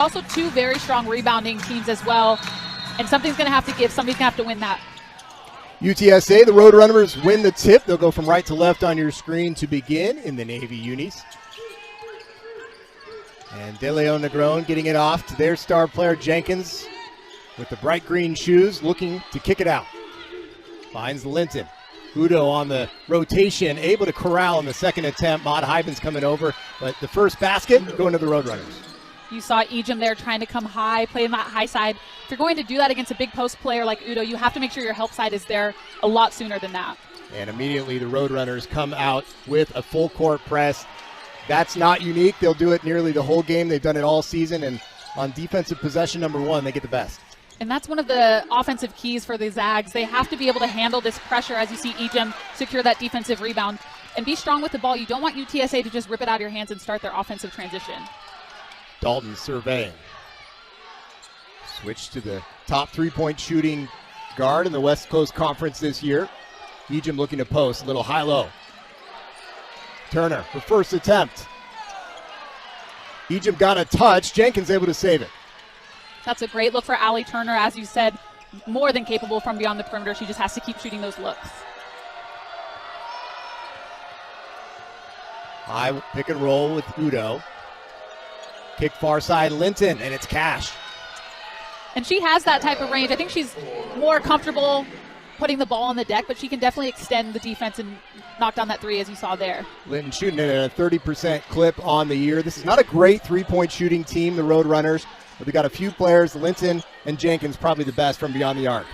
Also two very strong rebounding teams as well, and something's going to have to give. Somebody's going to have to win that. UTSA, the Roadrunners win the tip. They'll go from right to left on your screen to begin in the Navy unis. And De Leon Negron getting it off to their star player Jenkins with the bright green shoes, looking to kick it out. Finds Linton. Udo on the rotation, able to corral in the second attempt. Maud Hybens coming over, but the first basket going to the Roadrunners. You saw Ejim there trying to come high, play in that high side. If you're going to do that against a big post player like Udo, you have to make sure your help side is there a lot sooner than that. And immediately the Roadrunners come out with a full court press. That's not unique. They'll do it nearly the whole game. They've done it all season, and on defensive possession number one, they get the best. And that's one of the offensive keys for the Zags. They have to be able to handle this pressure as you see Ejim secure that defensive rebound and be strong with the ball. You don't want UTSA to just rip it out of your hands and start their offensive transition. Dalton surveying. Switch to the top three-point shooting guard in the West Coast Conference this year. Ejim looking to post, a little high-low. Turner, her first attempt. Ejim got a touch. Jenkins able to save it. That's a great look for Allie Turner. As you said, more than capable from beyond the perimeter. She just has to keep shooting those looks. High pick and roll with Udo. Kick far side, Linton, and it's Cash. And she has that type of range. I think she's more comfortable putting the ball on the deck, but she can definitely extend the defense and knock down that three as you saw there. Linton shooting it at a 30% clip on the year. This is not a great three-point shooting team, the Roadrunners, but they got a few players, Linton and Jenkins probably the best from beyond the arc.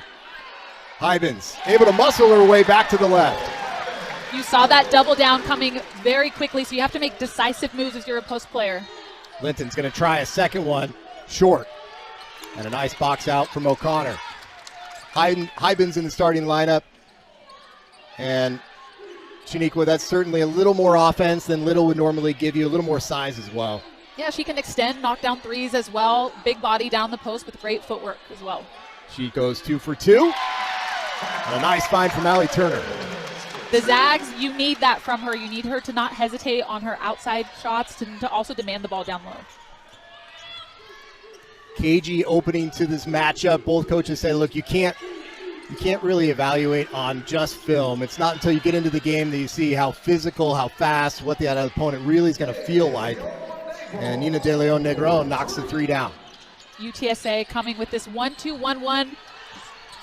Hybens able to muscle her way back to the left. You saw that double down coming very quickly, so you have to make decisive moves if you're a post player. Linton's going to try a second one, short. And a nice box out from O'Connor. Hybens in the starting lineup. And Shaniqua, that's certainly a little more offense than Little would normally give you, a little more size as well. Yeah, she can extend, knock down threes as well. Big body down the post with great footwork as well. She goes 2 for 2. And a nice find from Allie Turner. The Zags, you need that from her. You need her to not hesitate on her outside shots, to also demand the ball down low. cagey opening to this matchup. Both coaches say, look, you can't really evaluate on just film. It's not until you get into the game that you see how physical, how fast, what the other opponent really is going to feel like. And Nina De Leon Negron knocks the three down. UTSA coming with this 1-2-1-1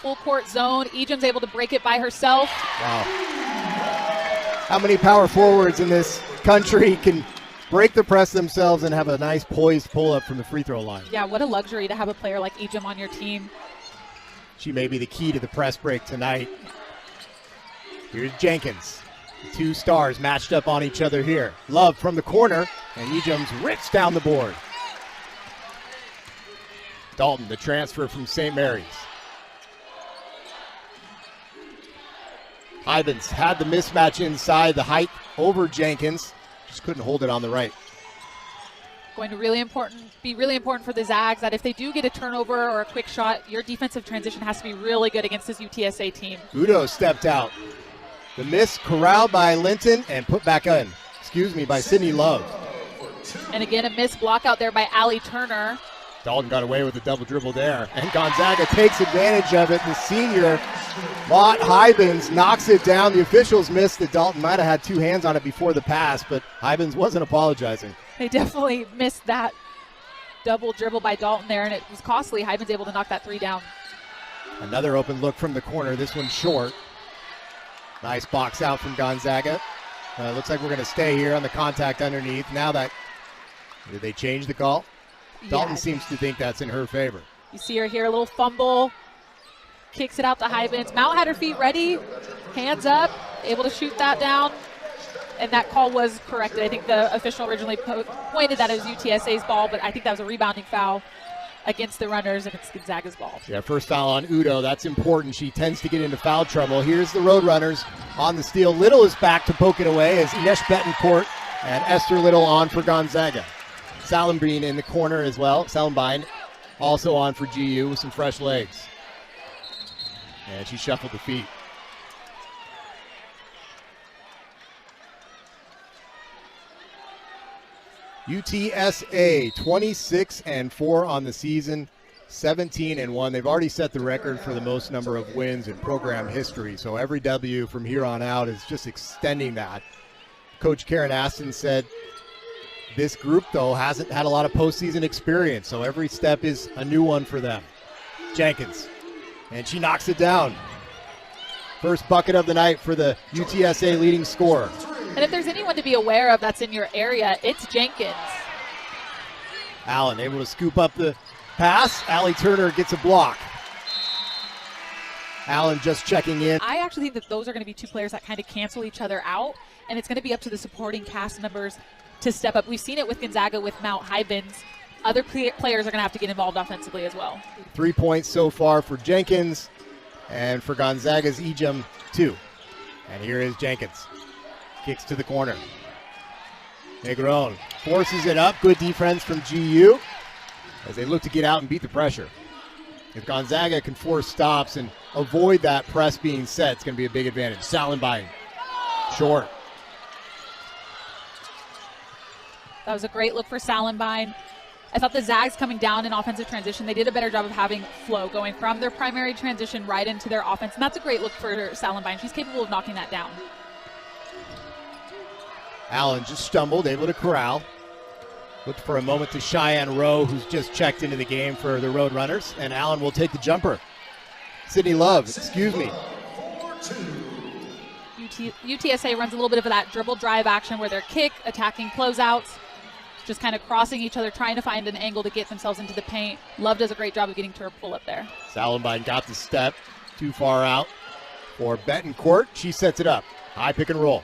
full court zone. Ejim's able to break it by herself. Wow. How many power forwards in this country can break the press themselves and have a nice poised pull-up from the free throw line? Yeah, what a luxury to have a player like Ejim on your team. She may be the key to the press break tonight. Here's Jenkins. The two stars matched up on each other here. Love from the corner, and Ejim's rips down the board. Dalton, the transfer from St. Mary's. Hybens had the mismatch inside, the height over Jenkins. Just couldn't hold it on the right. Going to be really important for the Zags that if they do get a turnover or a quick shot, your defensive transition has to be really good against this UTSA team. Udo stepped out. The miss corralled by Linton and put back in, by Sydney Love. And again, a missed block out there by Allie Turner. Dalton got away with a double dribble there. And Gonzaga takes advantage of it. The senior, Maud Hybens, knocks it down. The officials missed that Dalton might have had two hands on it before the pass, but Hybens wasn't apologizing. They definitely missed that double dribble by Dalton there, and it was costly. Hybens able to knock that three down. Another open look from the corner. This one short. Nice box out from Gonzaga. Looks like we're going to stay here on the contact underneath. Now did they change the call? Dalton seems to think that's in her favor. You see her here, a little fumble, kicks it out to Hybens. Mount had her feet ready, hands up, able to shoot that down, and that call was corrected. I think the official originally pointed that it was UTSA's ball, but I think that was a rebounding foul against the runners, and it's Gonzaga's ball. Yeah, first foul on Udo. That's important. She tends to get into foul trouble. Here's the Roadrunners on the steal. Little is back to poke it away as Inesh Betancourt and Esther Little on for Gonzaga. Salenbein in the corner as well. Salenbein also on for GU with some fresh legs. And she shuffled the feet. UTSA 26-4 on the season, 17-1. They've already set the record for the most number of wins in program history. So every W from here on out is just extending that. Coach Karen Aston said this group, though, hasn't had a lot of postseason experience, so every step is a new one for them. Jenkins, and she knocks it down. First bucket of the night for the UTSA leading scorer. And if there's anyone to be aware of that's in your area, it's Jenkins. Allen able to scoop up the pass. Allie Turner gets a block. Allen just checking in. I actually think that those are going to be two players that kind of cancel each other out, and it's going to be up to the supporting cast members to step up. We've seen it with Gonzaga with Mount Hybens. Other players are going to have to get involved offensively as well. 3 points so far for Jenkins, and for Gonzaga's Ejim, 2. And here is Jenkins. Kicks to the corner. Negron forces it up. Good defense from GU as they look to get out and beat the pressure. If Gonzaga can force stops and avoid that press being set, it's going to be a big advantage. Salenbein, short. That was a great look for Salenbein. I thought the Zags coming down in offensive transition, they did a better job of having flow going from their primary transition right into their offense, and that's a great look for Salenbein. She's capable of knocking that down. Allen just stumbled, able to corral. Looked for a moment to Cheyenne Rowe, who's just checked into the game for the Roadrunners, and Allen will take the jumper. Sydney Love, excuse me. UTSA runs a little bit of that dribble drive action where they're kick, attacking closeouts, just kind of crossing each other, trying to find an angle to get themselves into the paint. Love does a great job of getting to her pull up there. Salenbein got the step, too far out for Betancourt. She sets it up. High pick and roll.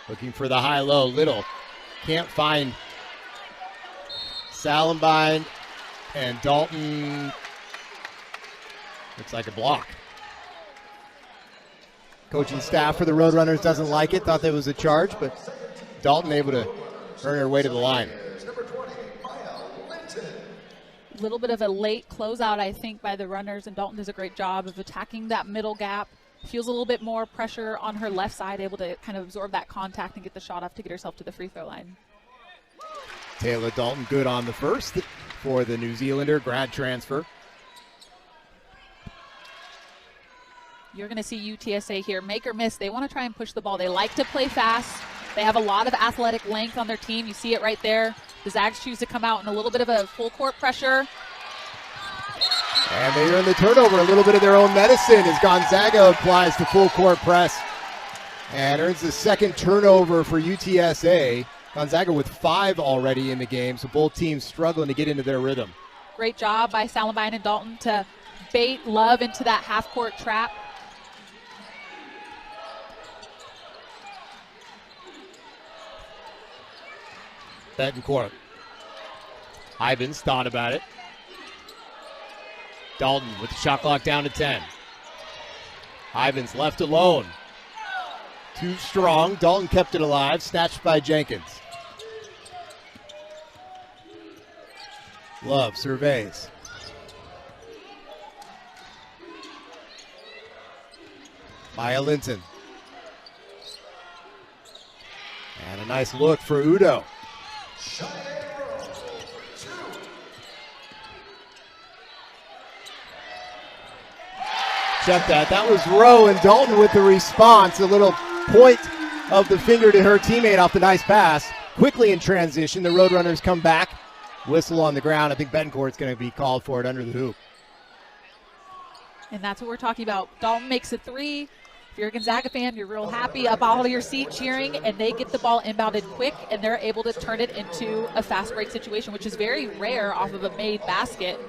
Looking for the high-low. Little can't find Salenbein, and Dalton looks like a block. Coaching staff for the Roadrunners doesn't like it, thought that was a charge, but Dalton able to earn her way to the line. A little bit of a late closeout, I think, by the runners, and Dalton does a great job of attacking that middle gap. Feels a little bit more pressure on her left side, able to kind of absorb that contact and get the shot off to get herself to the free throw line. Taylor Dalton good on the first for the New Zealander, grad transfer. You're going to see UTSA here make or miss. They want to try and push the ball. They like to play fast. They have a lot of athletic length on their team. You see it right there. The Zags choose to come out in a little bit of a full court pressure. And they earn the turnover, a little bit of their own medicine as Gonzaga applies the full court press and earns the second turnover for UTSA. Gonzaga with 5 already in the game, so both teams struggling to get into their rhythm. Great job by Salenbein and Dalton to bait Love into that half-court trap. Betancourt. Ivins thought about it. Dalton with the shot clock down to 10. Ivins left alone. Too strong. Dalton kept it alive. Snatched by Jenkins. Love surveys. Maya Linton. And a nice look for Udo. Check that. That was Rowe, and Dalton with the response. A little point of the finger to her teammate off the nice pass. Quickly in transition, the Roadrunners come back. Whistle on the ground. I think Betancourt's going to be called for it under the hoop. And that's what we're talking about. Dalton makes a 3. If you're a Gonzaga fan, you're real happy up out of your seat cheering, and they get the ball inbounded quick, and they're able to turn it into a fast break situation, which is very rare off of a made basket.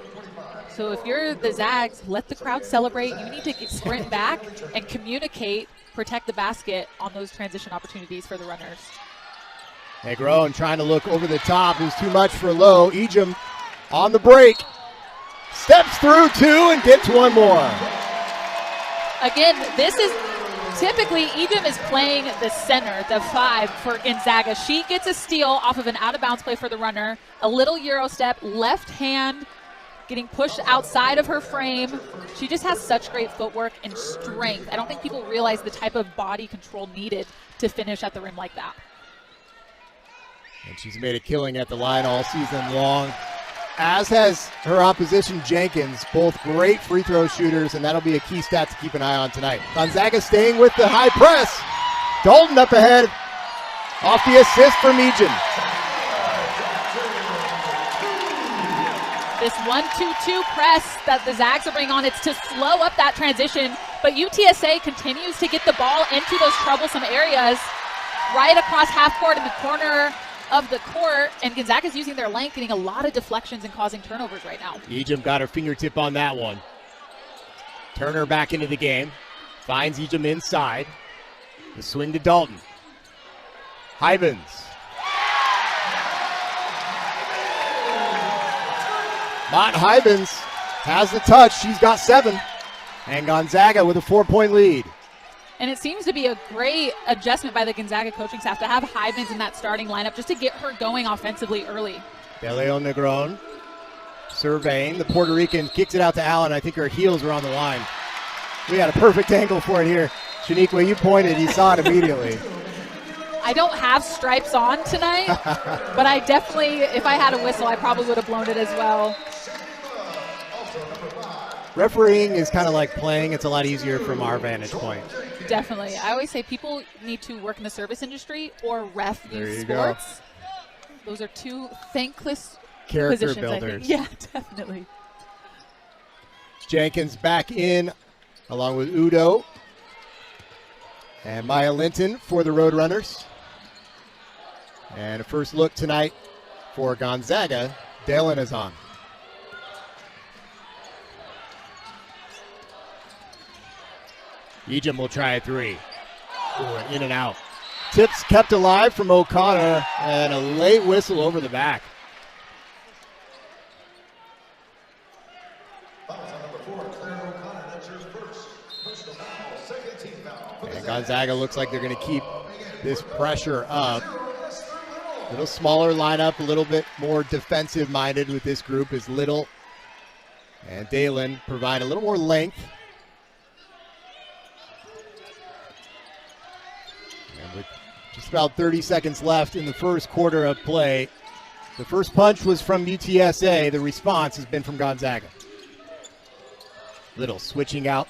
So if you're the Zags, let the crowd celebrate. You need to sprint back and communicate, protect the basket on those transition opportunities for the runners. Negron trying to look over the top. It was too much for Lowe. Ejim on the break. Steps through 2 and gets one more. Again, this is typically Ejim is playing the center, the 5 for Gonzaga. She gets a steal off of an out-of-bounds play for the runner. A little Euro step, left hand, getting pushed outside of her frame. She just has such great footwork and strength. I don't think people realize the type of body control needed to finish at the rim like that. And she's made a killing at the line all season long, as has her opposition, Jenkins. Both great free throw shooters, and that'll be a key stat to keep an eye on tonight. Gonzaga staying with the high press. Dalton up ahead, off the assist from Ejim. This 1-2-2 press that the Zags are bringing on, it's to slow up that transition, but UTSA continues to get the ball into those troublesome areas right across half court in the corner of the court, and Gonzaga's using their length, getting a lot of deflections and causing turnovers right now. Ejim got her fingertip on that one. Turner back into the game, finds Ejim inside. The swing to Dalton. Hybens. Mott Hybens has the touch. She's got 7. And Gonzaga with a 4-point lead. And it seems to be a great adjustment by the Gonzaga coaching staff to have Hybens in that starting lineup just to get her going offensively early. De Leon Negron surveying. The Puerto Rican kicks it out to Allen. I think her heels were on the line. We got a perfect angle for it here. Shaniqua, you pointed. You saw it immediately. I don't have stripes on tonight, but I definitely, if I had a whistle, I probably would have blown it as well. Refereeing is kind of like playing. It's a lot easier from our vantage point. Definitely. I always say people need to work in the service industry or ref youth sports. Go. Those are two thankless character positions, builders. Yeah, definitely. Jenkins back in along with Udo and Maya Linton for the Roadrunners. And a first look tonight for Gonzaga. Dalen is on. Ejim will try a 3. Ooh, in and out. Tips kept alive from O'Connor, and a late whistle over the back. And Gonzaga looks like they're going to keep this pressure up. A little smaller lineup, a little bit more defensive-minded with this group as Little and Dalen provide a little more length. And with just about 30 seconds left in the first quarter of play, the first punch was from UTSA. The response has been from Gonzaga. Little switching out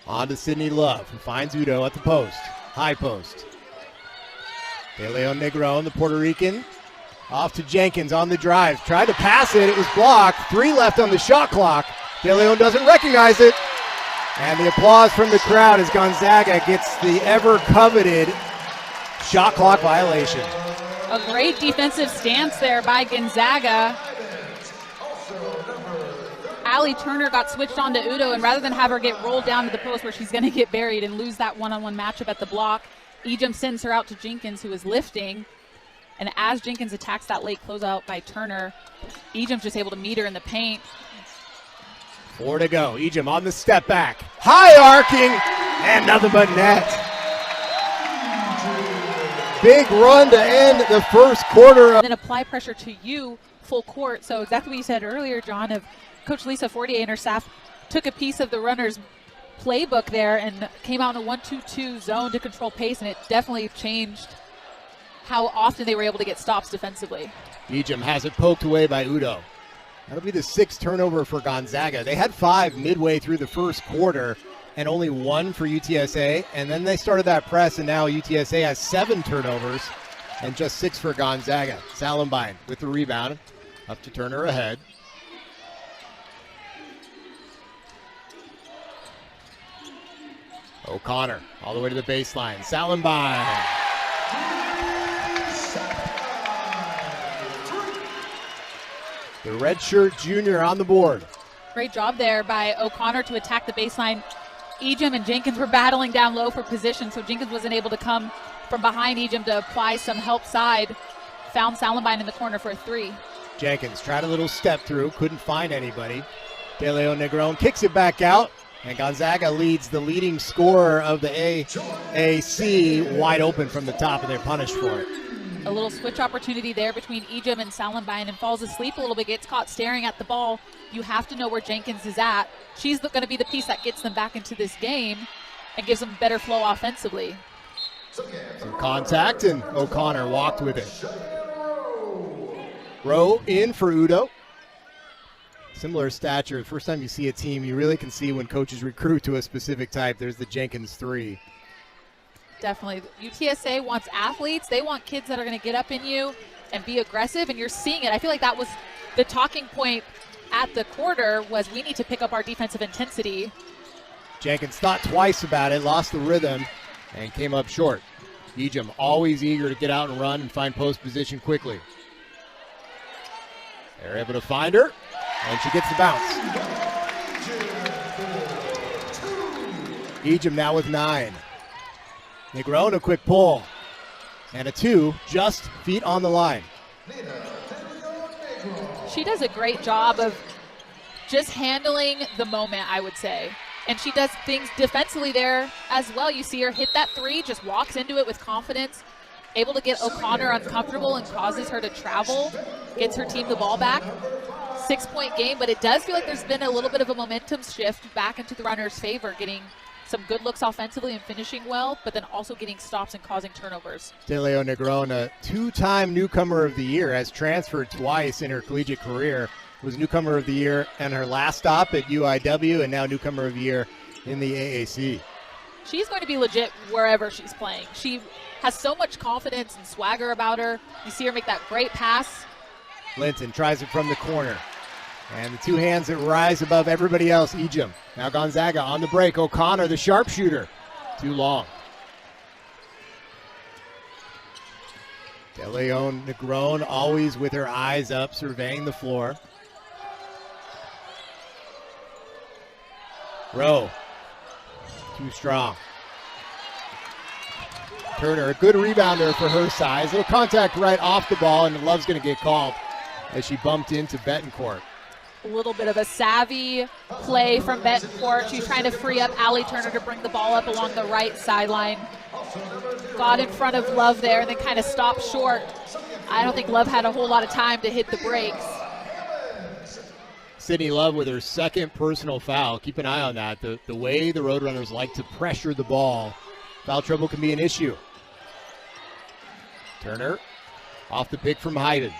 onto Sydney Love, who finds Udo at the post. High post. De Leon Negron, the Puerto Rican, off to Jenkins on the drive. Tried to pass it. It was blocked. 3 left on the shot clock. De Leon doesn't recognize it. And the applause from the crowd as Gonzaga gets the ever-coveted shot clock violation. A great defensive stance there by Gonzaga. Allie Turner got switched on to Udo, and rather than have her get rolled down to the post where she's going to get buried and lose that one-on-one matchup at the block, Ejim sends her out to Jenkins, who is lifting. And as Jenkins attacks that late closeout by Turner, Ejim's just able to meet her in the paint. 4 to go. Ejim on the step back. High arcing, and nothing but net. Big run to end the first quarter. And then apply pressure to you full court. So exactly what you said earlier, John, of Coach Lisa Fortier and her staff took a piece of the runners' playbook there and came out in a 1-2-2 zone to control pace, and it definitely changed how often they were able to get stops defensively. Ejim has it poked away by Udo. That'll be the 6th turnover for Gonzaga. They had 5 midway through the first quarter and only 1 for UTSA, and then they started that press, and now UTSA has 7 turnovers and just 6 for Gonzaga. Salenbein with the rebound, up to Turner ahead. O'Connor all the way to the baseline. Salenbein. The redshirt junior on the board. Great job there by O'Connor to attack the baseline. Ejim and Jenkins were battling down low for position, so Jenkins wasn't able to come from behind Ejim to apply some help side. Found Salenbein in the corner for a 3. Jenkins tried a little step through, couldn't find anybody. De Leon Negron kicks it back out, and Gonzaga leads the leading scorer of the AAC wide open from the top, and they're punished for it. A little switch opportunity there between Ejim and Salenbein, and falls asleep a little bit, gets caught staring at the ball. You have to know where Jenkins is at. She's going to be the piece that gets them back into this game and gives them better flow offensively. Some contact, and O'Connor walked with it. Rowe in for Udo. Similar stature. The first time you see a team, you really can see when coaches recruit to a specific type. There's the Jenkins 3. Definitely. UTSA wants athletes. They want kids that are going to get up in you and be aggressive, and you're seeing it. I feel like that was the talking point at the quarter, was we need to pick up our defensive intensity. Jenkins thought twice about it, lost the rhythm, and came up short. Ejim always eager to get out and run and find post position quickly. They're able to find her, and she gets the bounce. Ejim now with 9. Negron, a quick pull. And a 2, just feet on the line. She does a great job of just handling the moment, I would say. And she does things defensively there as well. You see her hit that 3, just walks into it with confidence, able to get O'Connor uncomfortable and causes her to travel, gets her team the ball back. 6-point game, but it does feel like there's been a little bit of a momentum shift back into the runners' favor, getting some good looks offensively and finishing well, but then also getting stops and causing turnovers. De Leon Negron, a 2-time newcomer of the year, has transferred twice in her collegiate career. Was newcomer of the year and her last stop at UIW, and now newcomer of the year in the AAC. She's going to be legit wherever she's playing. She has so much confidence and swagger about her. You see her make that great pass. Linton tries it from the corner. And the 2 hands that rise above everybody else, Ejim. Now Gonzaga on the break. O'Connor, the sharpshooter. Too long. De Leon Negron always with her eyes up, surveying the floor. Rowe, too strong. Turner, a good rebounder for her size. Little contact right off the ball, and Love's going to get called as she bumped into Betancourt. A little bit of a savvy play from Betancourt. She's trying to free up Allie Turner to bring the ball up along the right sideline. Got in front of Love there and then kind of stopped short. I don't think Love had a whole lot of time to hit the brakes. Sydney Love with her 2nd personal foul. Keep an eye on that. The way the Roadrunners like to pressure the ball, foul trouble can be an issue. Turner off the pick from Hydens.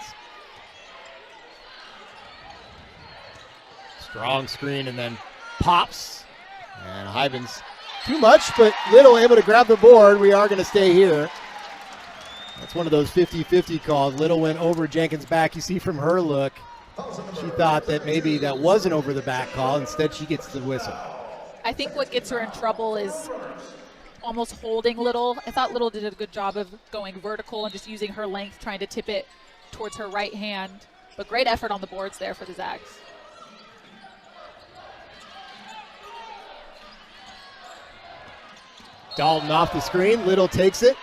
Strong screen and then pops. And Hydens too much, but Little able to grab the board. We are going to stay here. That's one of those 50-50 calls. Little went over Jenkins' back. You see from her look, she thought that maybe that was an over-the-back call. Instead, she gets the whistle. I think what gets her in trouble is almost holding Little. I thought Little did a good job of going vertical and just using her length, trying to tip it towards her right hand. But great effort on the boards there for the Zags. Dalton off the screen. Little takes it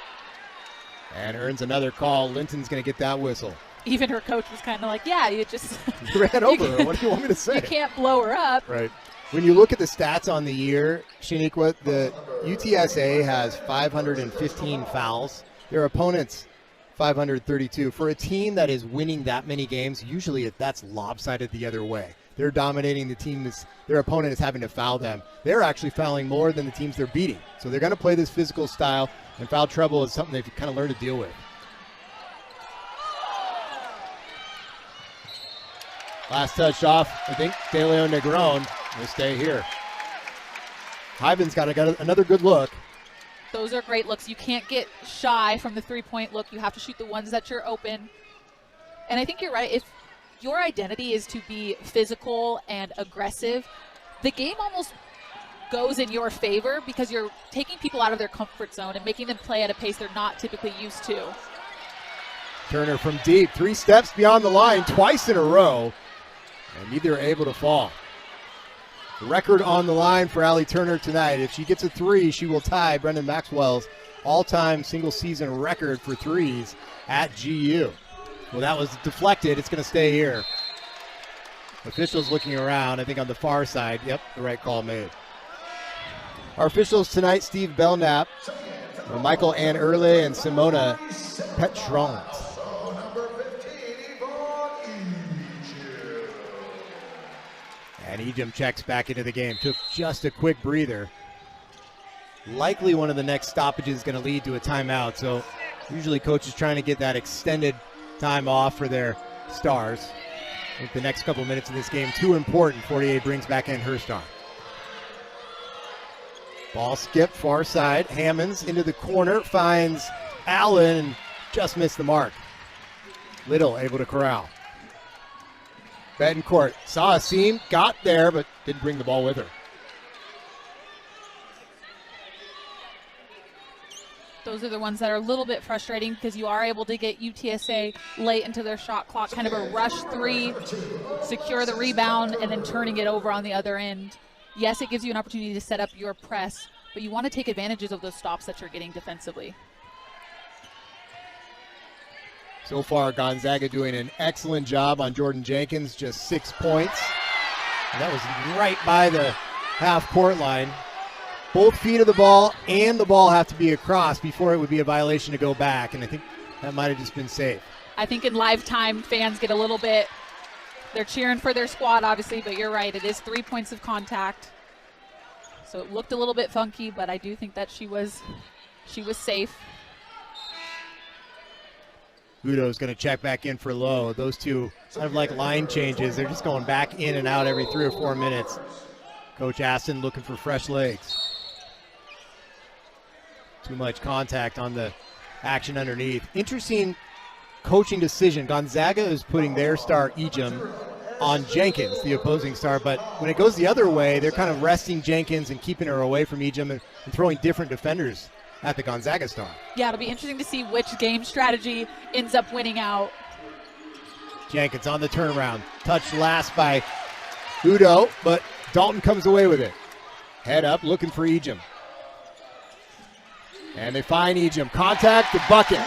and earns another call. Linton's going to get that whistle. Even her coach was kind of like, yeah, you just You ran over her. What do you want me to say? You can't blow her up. Right. When you look at the stats on the year, Shaniqua, the UTSA has 515 fouls. Their opponents, 532. For a team that is winning that many games, usually that's lopsided the other way. They're dominating the team. Their opponent is having to foul them. They're actually fouling more than the teams they're beating. So they're going to play this physical style, and foul trouble is something they've kind of learned to deal with. Last touch off, I think, De Leon Negron will stay here. Hyben's got another good look. Those are great looks. You can't get shy from the three-point look. You have to shoot the ones that you're open. And I think you're right. If your identity is to be physical and aggressive, the game almost goes in your favor because you're taking people out of their comfort zone and making them play at a pace they're not typically used to. Turner from deep, 3 steps beyond the line, twice in a row, and neither are able to fall. The record on the line for Allie Turner tonight. If she gets a 3, she will tie Brendan Maxwell's all-time single-season record for threes at GU. Well, that was deflected. It's going to stay here. Officials looking around, I think on the far side. Yep, the right call made. Our officials tonight, Steve Belknap, Michael Ann Earle, and Simona Petront. And Ejim checks back into the game. Took just a quick breather. likely one of the next stoppages is going to lead to a timeout. So usually coaches trying to get that extended time off for their stars. I think the next couple of minutes of this game too important. 48 brings back in her star. Ball skip far side. Hammonds into the corner, finds Allen and just missed the mark. Little able to corral. Betancourt saw a seam, got there, but didn't bring the ball with her. Those are the ones that are a little bit frustrating because you are able to get UTSA late into their shot clock, kind of a rush three, secure the rebound, and then turning it over on the other end. Yes, it gives you an opportunity to set up your press, but you want to take advantages of those stops that you're getting defensively. So far, Gonzaga doing an excellent job on Jordan Jenkins, just 6 points. And that was right by the half-court line. Both feet of the ball and the ball have to be across before it would be a violation to go back, and I think that might have just been safe. I think in live time, fans get a little bit, they're cheering for their squad, obviously, but you're right, it is 3 points of contact. So it looked a little bit funky, but I do think that she was safe. Udo's going to check back in for Lowe. Those two kind of like line changes. They're just going back in and out every 3 or 4 minutes. Coach Aston looking for fresh legs. Too much contact on the action underneath. Interesting coaching decision. Gonzaga is putting their star, Ejim, on Jenkins, the opposing star. But when it goes the other way, they're kind of resting Jenkins and keeping her away from Ejim and throwing different defenders at the Gonzaga star. Yeah, it'll be interesting to see which game strategy ends up winning out. Jenkins on the turnaround. Touched last by Udo, but Dalton comes away with it. Head up, looking for Ejim. And they find Ejim. Contact, the bucket.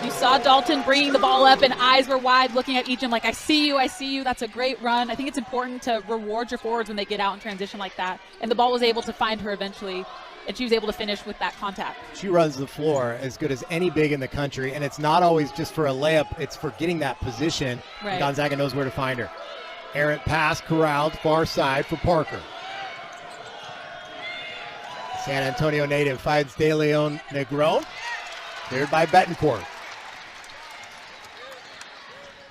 You saw Dalton bringing the ball up and eyes were wide looking at Ejim like, I see you, I see you. That's a great run. I think it's important to reward your forwards when they get out in transition like that. And the ball was able to find her eventually, and she was able to finish with that contact. She runs the floor as good as any big in the country, and it's not always just for a layup. It's for getting that position. Right. Gonzaga knows where to find her. Errant pass corralled far side for Parker. San Antonio native finds De Leon Negron. Cleared by Betancourt.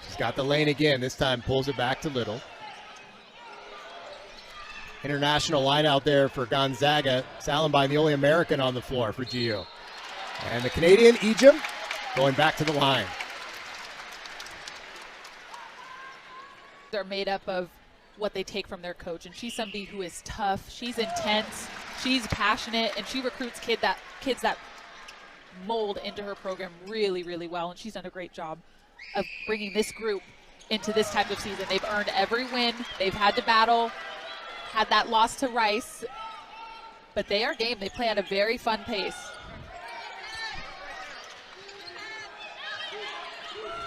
She's got the lane again. This time pulls it back to Little. International line out there for Gonzaga. Salenbein, the only American on the floor for GU. And the Canadian, Ejim, going back to the line. They're made up of what they take from their coach, and she's somebody who is tough, she's intense, she's passionate, and she recruits kids that mold into her program really, really well, and she's done a great job of bringing this group into this type of season. They've earned every win. They've had to battle, had that loss to Rice, but they are game. They play at a very fun pace.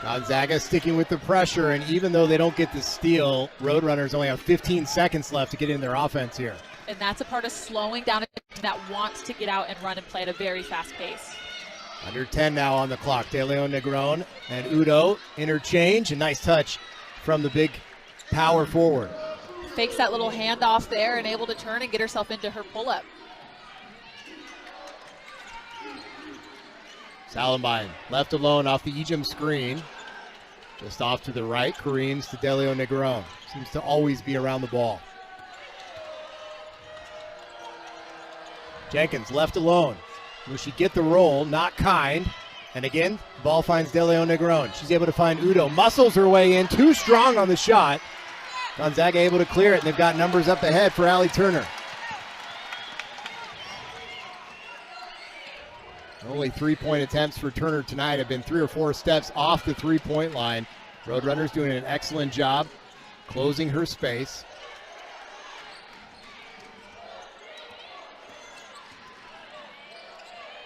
Gonzaga sticking with the pressure, and even though they don't get the steal, Roadrunners only have 15 seconds left to get in their offense here. And that's a part of slowing down a team that wants to get out and run and play at a very fast pace. Under 10 now on the clock. De Leon Negron and Udo interchange. A nice touch from the big power forward. Fakes that little handoff there and able to turn and get herself into her pull-up. Salenbein left alone off the Ejim screen. Just off to the right, careens to De Leon Negron. Seems to always be around the ball. Jenkins left alone. Will she get the roll? Not kind. And again, ball finds De Leon Negron. She's able to find Udo. Muscles her way in. Too strong on the shot. Gonzaga able to clear it, and they've got numbers up ahead for Allie Turner. Only 3-point attempts for Turner tonight have been 3 or 4 steps off the 3-point line. Roadrunners doing an excellent job closing her space.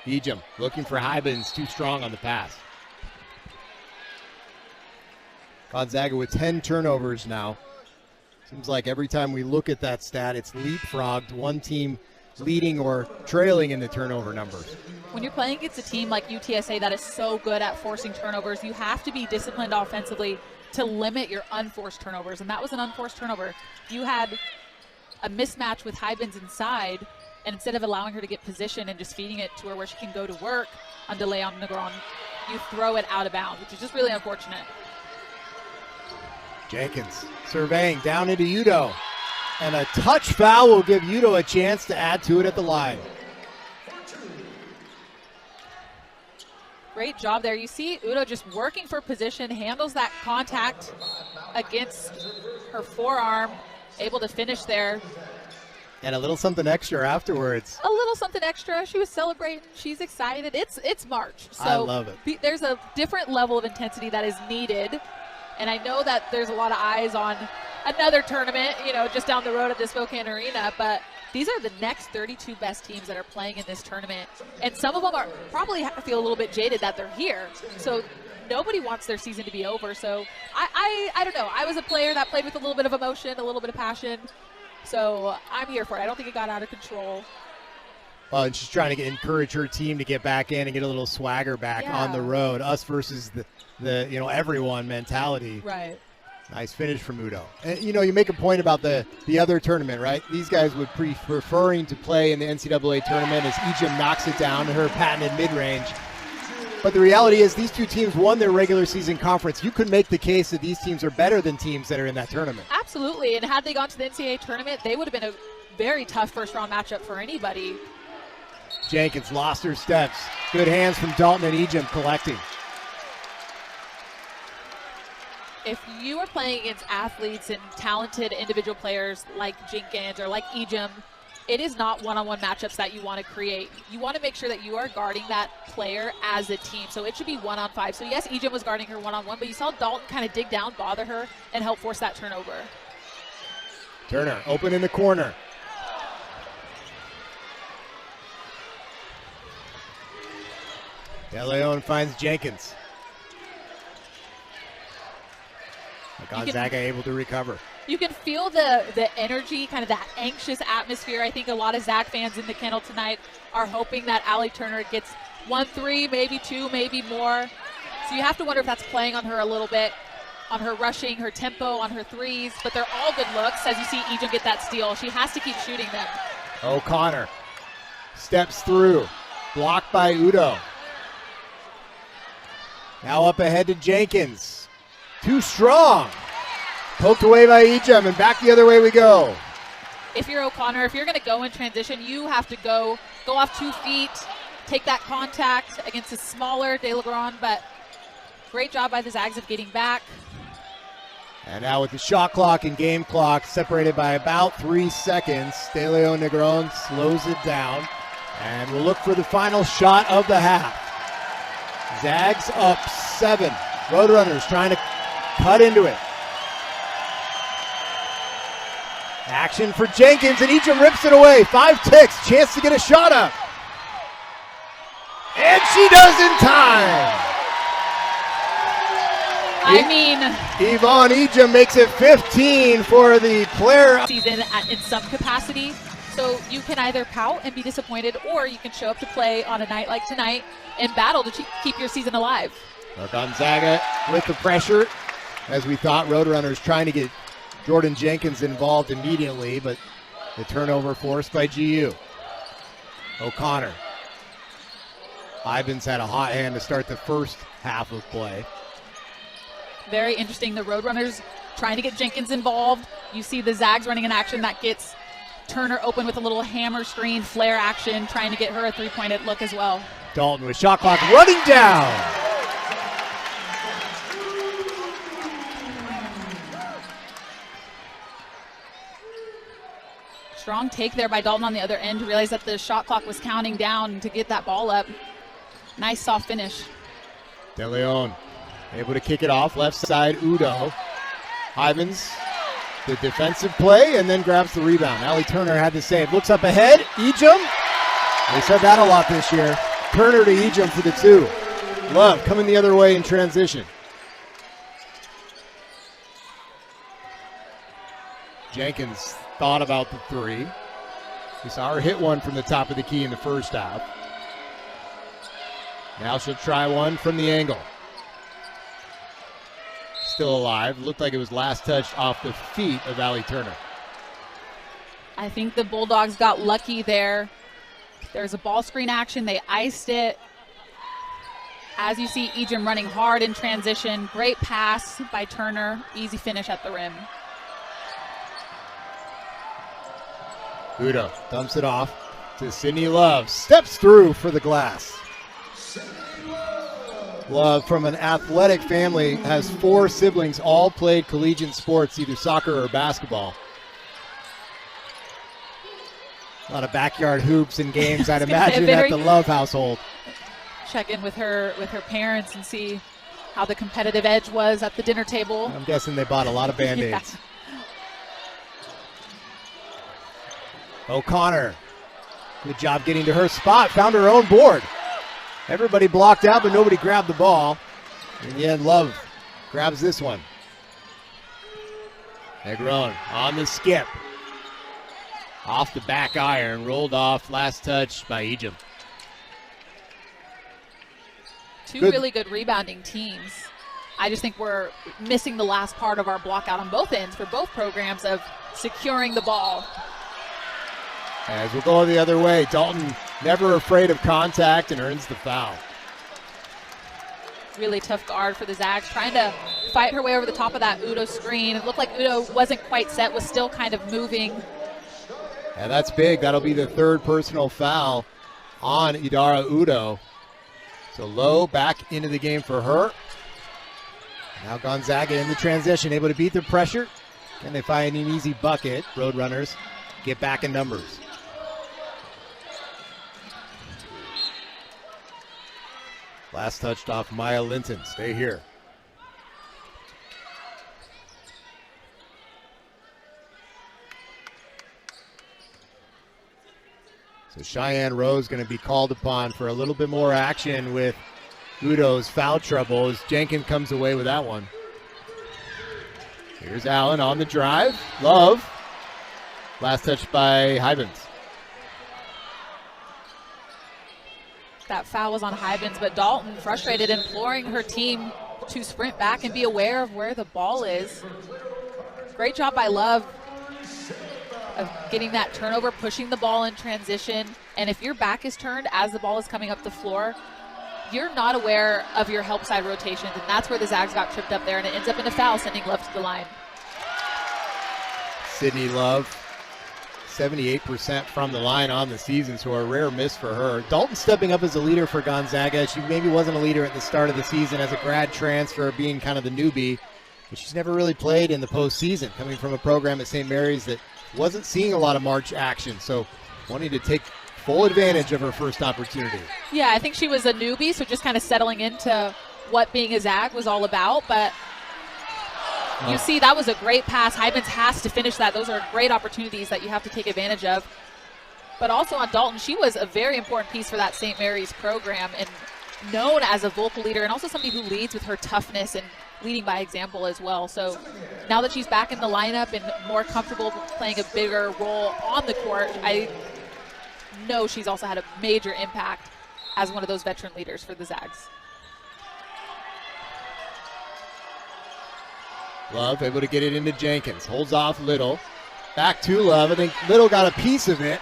Ejim looking for Hybens, too strong on the pass. Gonzaga with 10 turnovers now. Seems like every time we look at that stat, it's leapfrogged one team leading or trailing in the turnover numbers. When you're playing against a team like UTSA that is so good at forcing turnovers, you have to be disciplined offensively to limit your unforced turnovers, and that was an unforced turnover. You had a mismatch with Hybens inside, And instead of allowing her to get position and just feeding it to her where she can go to work on De Leon Negron, you throw it out of bounds, which is just really unfortunate. Jenkins surveying down into Udo. And a touch foul will give Udo a chance to add to it at the line. Great job there. You see Udo just working for position, handles that contact against her forearm, able to finish there. And a little something extra afterwards. A little something extra. She was celebrating. She's excited. It's March. So I love it. There's a different level of intensity that is needed. And I know that there's a lot of eyes on another tournament, just down the road at the Spokane Arena, but these are the next 32 best teams that are playing in this tournament. And some of them are probably feel a little bit jaded that they're here. So nobody wants their season to be over. So I don't know. I was a player that played with a little bit of emotion, a little bit of passion. So I'm here for it. I don't think it got out of control. Well, and she's trying to encourage her team to get back in and get a little swagger back on the road. Us versus the everyone mentality. Right. Nice finish from Udo. And, you make a point about the other tournament, right? These guys would preferring to play in the NCAA tournament as Ejim knocks it down to her patented mid-range. But the reality is these two teams won their regular season conference. You could make the case that these teams are better than teams that are in that tournament. Absolutely. And had they gone to the NCAA tournament, they would have been a very tough first-round matchup for anybody. Jenkins lost her steps. Good hands from Dalton and Ejim collecting. If you are playing against athletes and talented individual players like Jenkins or like Ejim, it is not one-on-one matchups that you want to create. You want to make sure that you are guarding that player as a team. So it should be 1-on-5. So yes, Ejim was guarding her 1-on-1, but you saw Dalton kind of dig down, bother her, and help force that turnover. Turner open in the corner. De Leon finds Jenkins. Gonzaga able to recover. You can feel the energy, kind of that anxious atmosphere. I think a lot of Zag fans in the kennel tonight are hoping that Allie Turner gets 1-3, maybe 2, maybe more. So you have to wonder if that's playing on her a little bit, on her rushing, her tempo, on her threes. But they're all good looks as you see Ejim get that steal. She has to keep shooting them. O'Connor steps through, blocked by Udo. Now up ahead to Jenkins. Too strong. Poked away by Ejim, and back the other way we go. If you're O'Connor, if you're going to go in transition, you have to go off 2 feet, take that contact against a smaller De Leon, but great job by the Zags of getting back. And now with the shot clock and game clock separated by about 3 seconds, De Leon Negron slows it down, and we'll look for the final shot of the half. Zags up 7. Roadrunners trying to cut into it. Action for Jenkins, and Ejim rips it away. 5 ticks, chance to get a shot up. And she does in time. Yvonne Ejim makes it 15 for the player. Season in some capacity. So you can either pout and be disappointed, or you can show up to play on a night like tonight and battle to keep your season alive. Gonzaga with the pressure, as we thought. Roadrunners trying to get Jordan Jenkins involved immediately, but the turnover forced by GU. O'Connor. Ivins had a hot hand to start the first half of play. Very interesting. The Roadrunners trying to get Jenkins involved. You see the Zags running an action that gets Turner open with a little hammer screen, flare action, trying to get her a three-pointed look as well. Dalton with shot clock running down. Strong take there by Dalton on the other end to realize that the shot clock was counting down to get that ball up. Nice soft finish. De Leon able to kick it off. Left side, Udo. Ivins, the defensive play, and then grabs the rebound. Allie Turner had to save. Looks up ahead. Ejim. They said that a lot this year. Turner to Ejim for the 2. Love coming the other way in transition. Jenkins thought about the 3. We saw her hit one from the top of the key in the first half. Now she'll try one from the angle. Still alive. Looked like it was last touched off the feet of Allie Turner. I think the Bulldogs got lucky there. There's a ball screen action. They iced it. As you see, Ejim running hard in transition. Great pass by Turner. Easy finish at the rim. Udo dumps it off to Sydney Love. Steps through for the glass. Love, from an athletic family, has 4 siblings, all played collegiate sports, either soccer or basketball. A lot of backyard hoops and games, I'd imagine, at the Love household. Check in with her parents and see how the competitive edge was at the dinner table. I'm guessing they bought a lot of Band-Aids. Yeah. O'Connor, good job getting to her spot, found her own board. Everybody blocked out, but nobody grabbed the ball. In the end, Love grabs this one. Negron on the skip. Off the back iron, rolled off, last touch by Ejim. Two really good rebounding teams. I just think we're missing the last part of our block out on both ends for both programs of securing the ball. As we'll go the other way, Dalton never afraid of contact and earns the foul. Really tough guard for the Zags, trying to fight her way over the top of that Udo screen. It looked like Udo wasn't quite set, was still kind of moving. Yeah, that's big. That'll be the 3rd personal foul on Idara Udo. So Lowe back into the game for her. Now Gonzaga in the transition, able to beat the pressure. Can they find an easy bucket? Roadrunners get back in numbers. Last touched off Maya Linton. Stay here. So Cheyenne Rose going to be called upon for a little bit more action with Udo's foul trouble as Jenkins comes away with that one. Here's Allen on the drive. Love. Last touch by Hybens. That foul was on Hybens, but Dalton, frustrated, imploring her team to sprint back and be aware of where the ball is. Great job by Love of getting that turnover, pushing the ball in transition. And if your back is turned as the ball is coming up the floor, you're not aware of your help side rotations, and that's where the Zags got tripped up there, and it ends up in a foul, sending Love to the line. Sydney Love, 78% from the line on the season, so a rare miss for her. Dalton stepping up as a leader for Gonzaga. She maybe wasn't a leader at the start of the season as a grad transfer, being kind of the newbie, but she's never really played in the postseason, coming from a program at St. Mary's that wasn't seeing a lot of March action, so wanting to take full advantage of her first opportunity. Yeah, I think she was a newbie, so just kind of settling into what being a Zag was all about, but you see that was a great pass. Hybens has to finish that. Those are great opportunities that you have to take advantage of. But also on Dalton, she was a very important piece for that St. Mary's program and known as a vocal leader, and also somebody who leads with her toughness and leading by example as well. So now that she's back in the lineup and more comfortable playing a bigger role on the court, I know she's also had a major impact as one of those veteran leaders for the Zags. Love able to get it into Jenkins. Holds off Little. Back to Love. I think Little got a piece of it.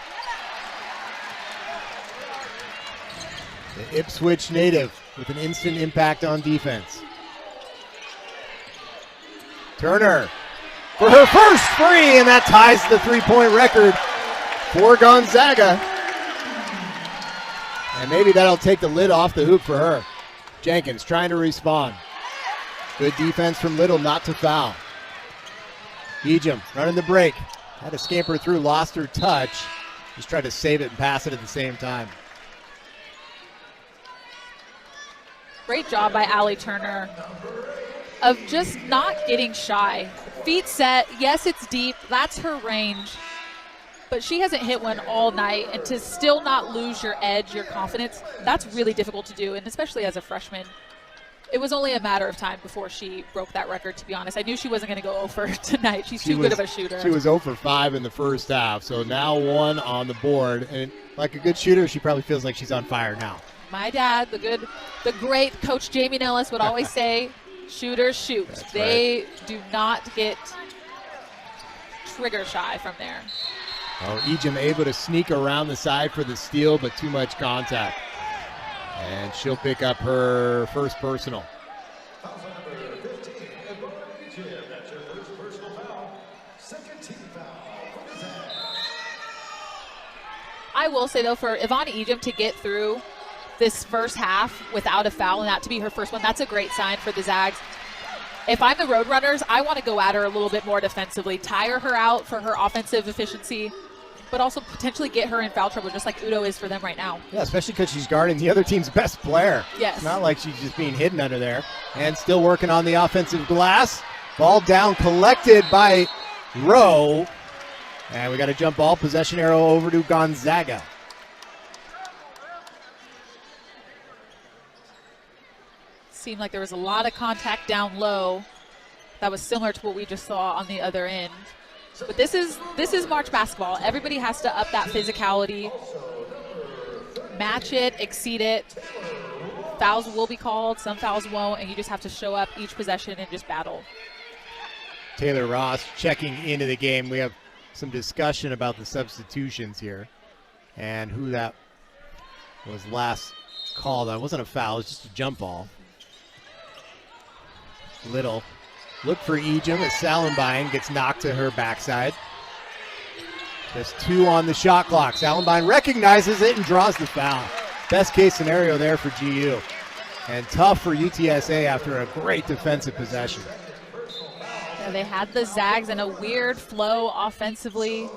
The Ipswich native with an instant impact on defense. Turner for her first three, and that ties the three-point record for Gonzaga. And maybe that'll take the lid off the hoop for her. Jenkins trying to respond. Good defense from Little not to foul. Ejim running the break. Had to scamper through, lost her touch. Just tried to save it and pass it at the same time. Great job by Allie Turner of just not getting shy. Feet set, yes, it's deep, that's her range, but she hasn't hit one all night, and to still not lose your edge, your confidence, that's really difficult to do, and especially as a freshman. It was only a matter of time before she broke that record, to be honest. I knew she wasn't going to go 0 for tonight. She's too good of a shooter. She was 0 for 5 in the first half, so now 1 on the board, and like a good shooter, she probably feels like she's on fire now. My dad, the great Coach Jamie Nellis would always say, shooters shoot. That's they right. do not get trigger shy from there. Oh, Ejim able to sneak around the side for the steal, but too much contact. And she'll pick up her first personal. I will say, though, for Yvonne Ejim to get through this first half without a foul and that to be her first one, that's a great sign for the Zags. If I'm the Roadrunners, I want to go at her a little bit more defensively, tire her out for her offensive efficiency, but also potentially get her in foul trouble, just like Udo is for them right now. Yeah, especially because she's guarding the other team's best player. Yes. It's not like she's just being hidden under there. And still working on the offensive glass. Ball down, collected by Rowe. And we got a jump ball, possession arrow over to Gonzaga. Seemed like there was a lot of contact down low. That was similar to what we just saw on the other end. But this is March basketball. Everybody has to up that physicality, match it, exceed it. Fouls will be called, some fouls won't, and you just have to show up each possession and just battle. Taylor Ross checking into the game. We have some discussion about the substitutions here and who that was last called. That wasn't a foul, it was just a jump ball. Little look for Ejim as Salenbein gets knocked to her backside. Just 2 on the shot clock. Salenbein recognizes it and draws the foul. Best case scenario there for GU. And tough for UTSA after a great defensive possession. Yeah, they had the Zags in a weird flow offensively.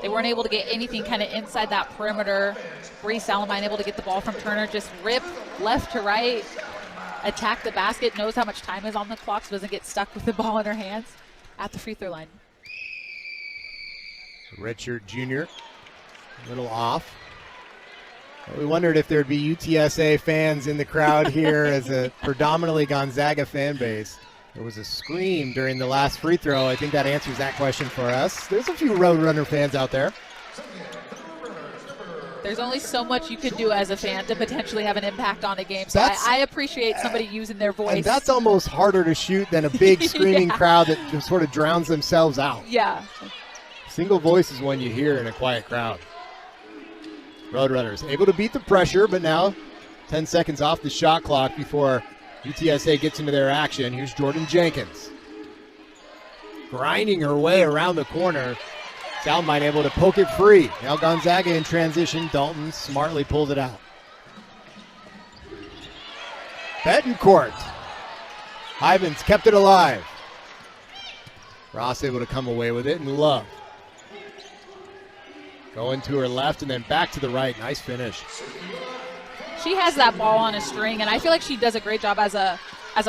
They weren't able to get anything kind of inside that perimeter. Bree Salenbein able to get the ball from Turner, just rip left to right. Attack the basket, knows how much time is on the clock, so doesn't get stuck with the ball in her hands at the free throw line. Richard Jr. a little off. Well, we wondered if there'd be UTSA fans in the crowd here as a predominantly Gonzaga fan base. There was a scream during the last free throw. I think that answers that question for us. There's a few Roadrunner fans out there. There's only so much you can do as a fan to potentially have an impact on a game. So I appreciate somebody using their voice. And that's almost harder to shoot than a big screaming crowd that just sort of drowns themselves out. Yeah. Single voice is one you hear in a quiet crowd. Roadrunners able to beat the pressure, but now 10 seconds off the shot clock before UTSA gets into their action. Here's Jordan Jenkins. Grinding her way around the corner. Salenbein able to poke it free. Now Gonzaga in transition. Dalton smartly pulls it out. Betancourt. Ivins kept it alive. Ross able to come away with it, and Love going to her left and then back to the right. Nice finish. She has that ball on a string, and I feel like she does a great job as a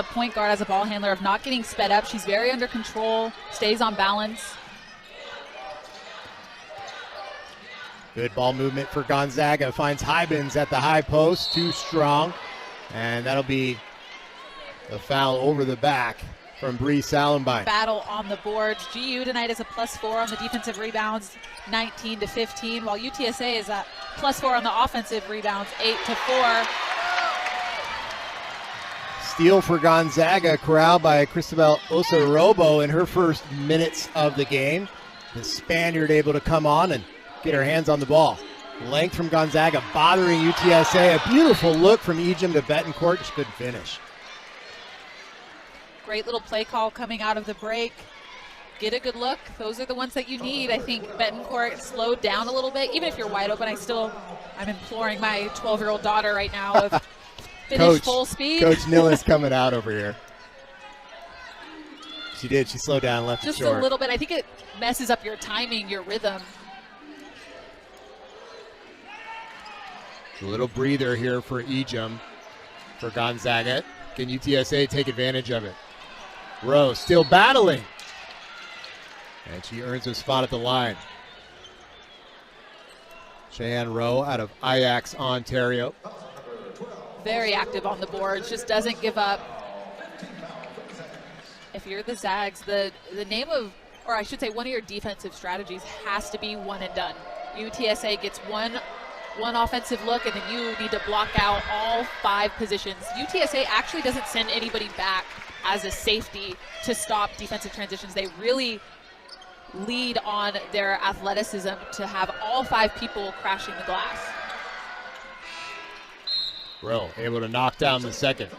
point guard, as a ball handler, of not getting sped up. She's very under control, stays on balance. Good ball movement for Gonzaga. Finds Hybens at the high post. Too strong. And that'll be the foul over the back from Bree Salenbein. Battle on the boards. GU tonight is a +4 on the defensive rebounds, 19-15, while UTSA is a +4 on the offensive rebounds, 8-4. Steal for Gonzaga, corralled by Cristobal Osarobo in her first minutes of the game. The Spaniard able to come on and get her hands on the ball. Length from Gonzaga bothering UTSA. A beautiful look from Ejim to Betancourt. Just couldn't finish. Great little play call coming out of the break. Get a good look. Those are the ones that you need. I think Betancourt slowed down a little bit. Even if you're wide open, I'm imploring my 12-year-old daughter right now of finish full speed. Coach Nillis coming out over here. She did. She slowed down, left just it short. A little bit. I think it messes up your timing, your rhythm. A little breather here for Ejim, for Gonzaga. Can UTSA take advantage of it? Rowe still battling. And she earns a spot at the line. Cheyenne Rowe out of Ajax, Ontario. Very active on the boards, just doesn't give up. If you're the Zags, the name of, or I should say one of your defensive strategies has to be one and done. UTSA gets one offensive look, and then you need to block out all 5 positions. UTSA actually doesn't send anybody back as a safety to stop defensive transitions. They really lead on their athleticism to have all 5 people crashing the glass. Brill able to knock down the second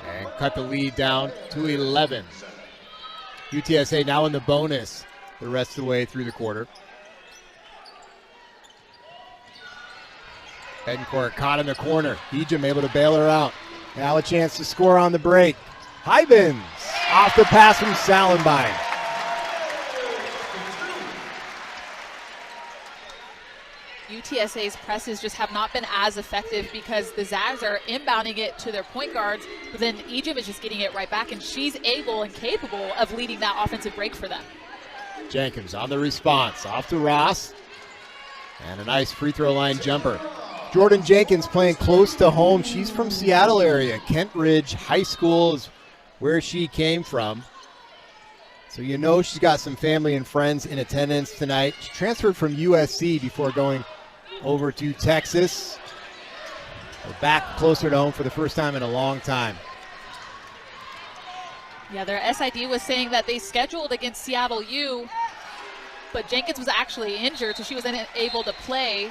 and cut the lead down to 11. UTSA now in the bonus the rest of the way through the quarter. Betancourt caught in the corner. Ejim able to bail her out. Now a chance to score on the break. Hybens off the pass from Salenbein. UTSA's presses just have not been as effective because the Zags are inbounding it to their point guards, but then Ejim is just getting it right back, and she's able and capable of leading that offensive break for them. Jenkins on the response, off to Ross, and a nice free throw line jumper. Jordan Jenkins playing close to home. She's from Seattle area. Kent Ridge High School is where she came from. So you know she's got some family and friends in attendance tonight. She transferred from USC before going over to Texas. We're back closer to home for the first time in a long time. Yeah, their SID was saying that they scheduled against Seattle U, but Jenkins was actually injured, so she was unable to play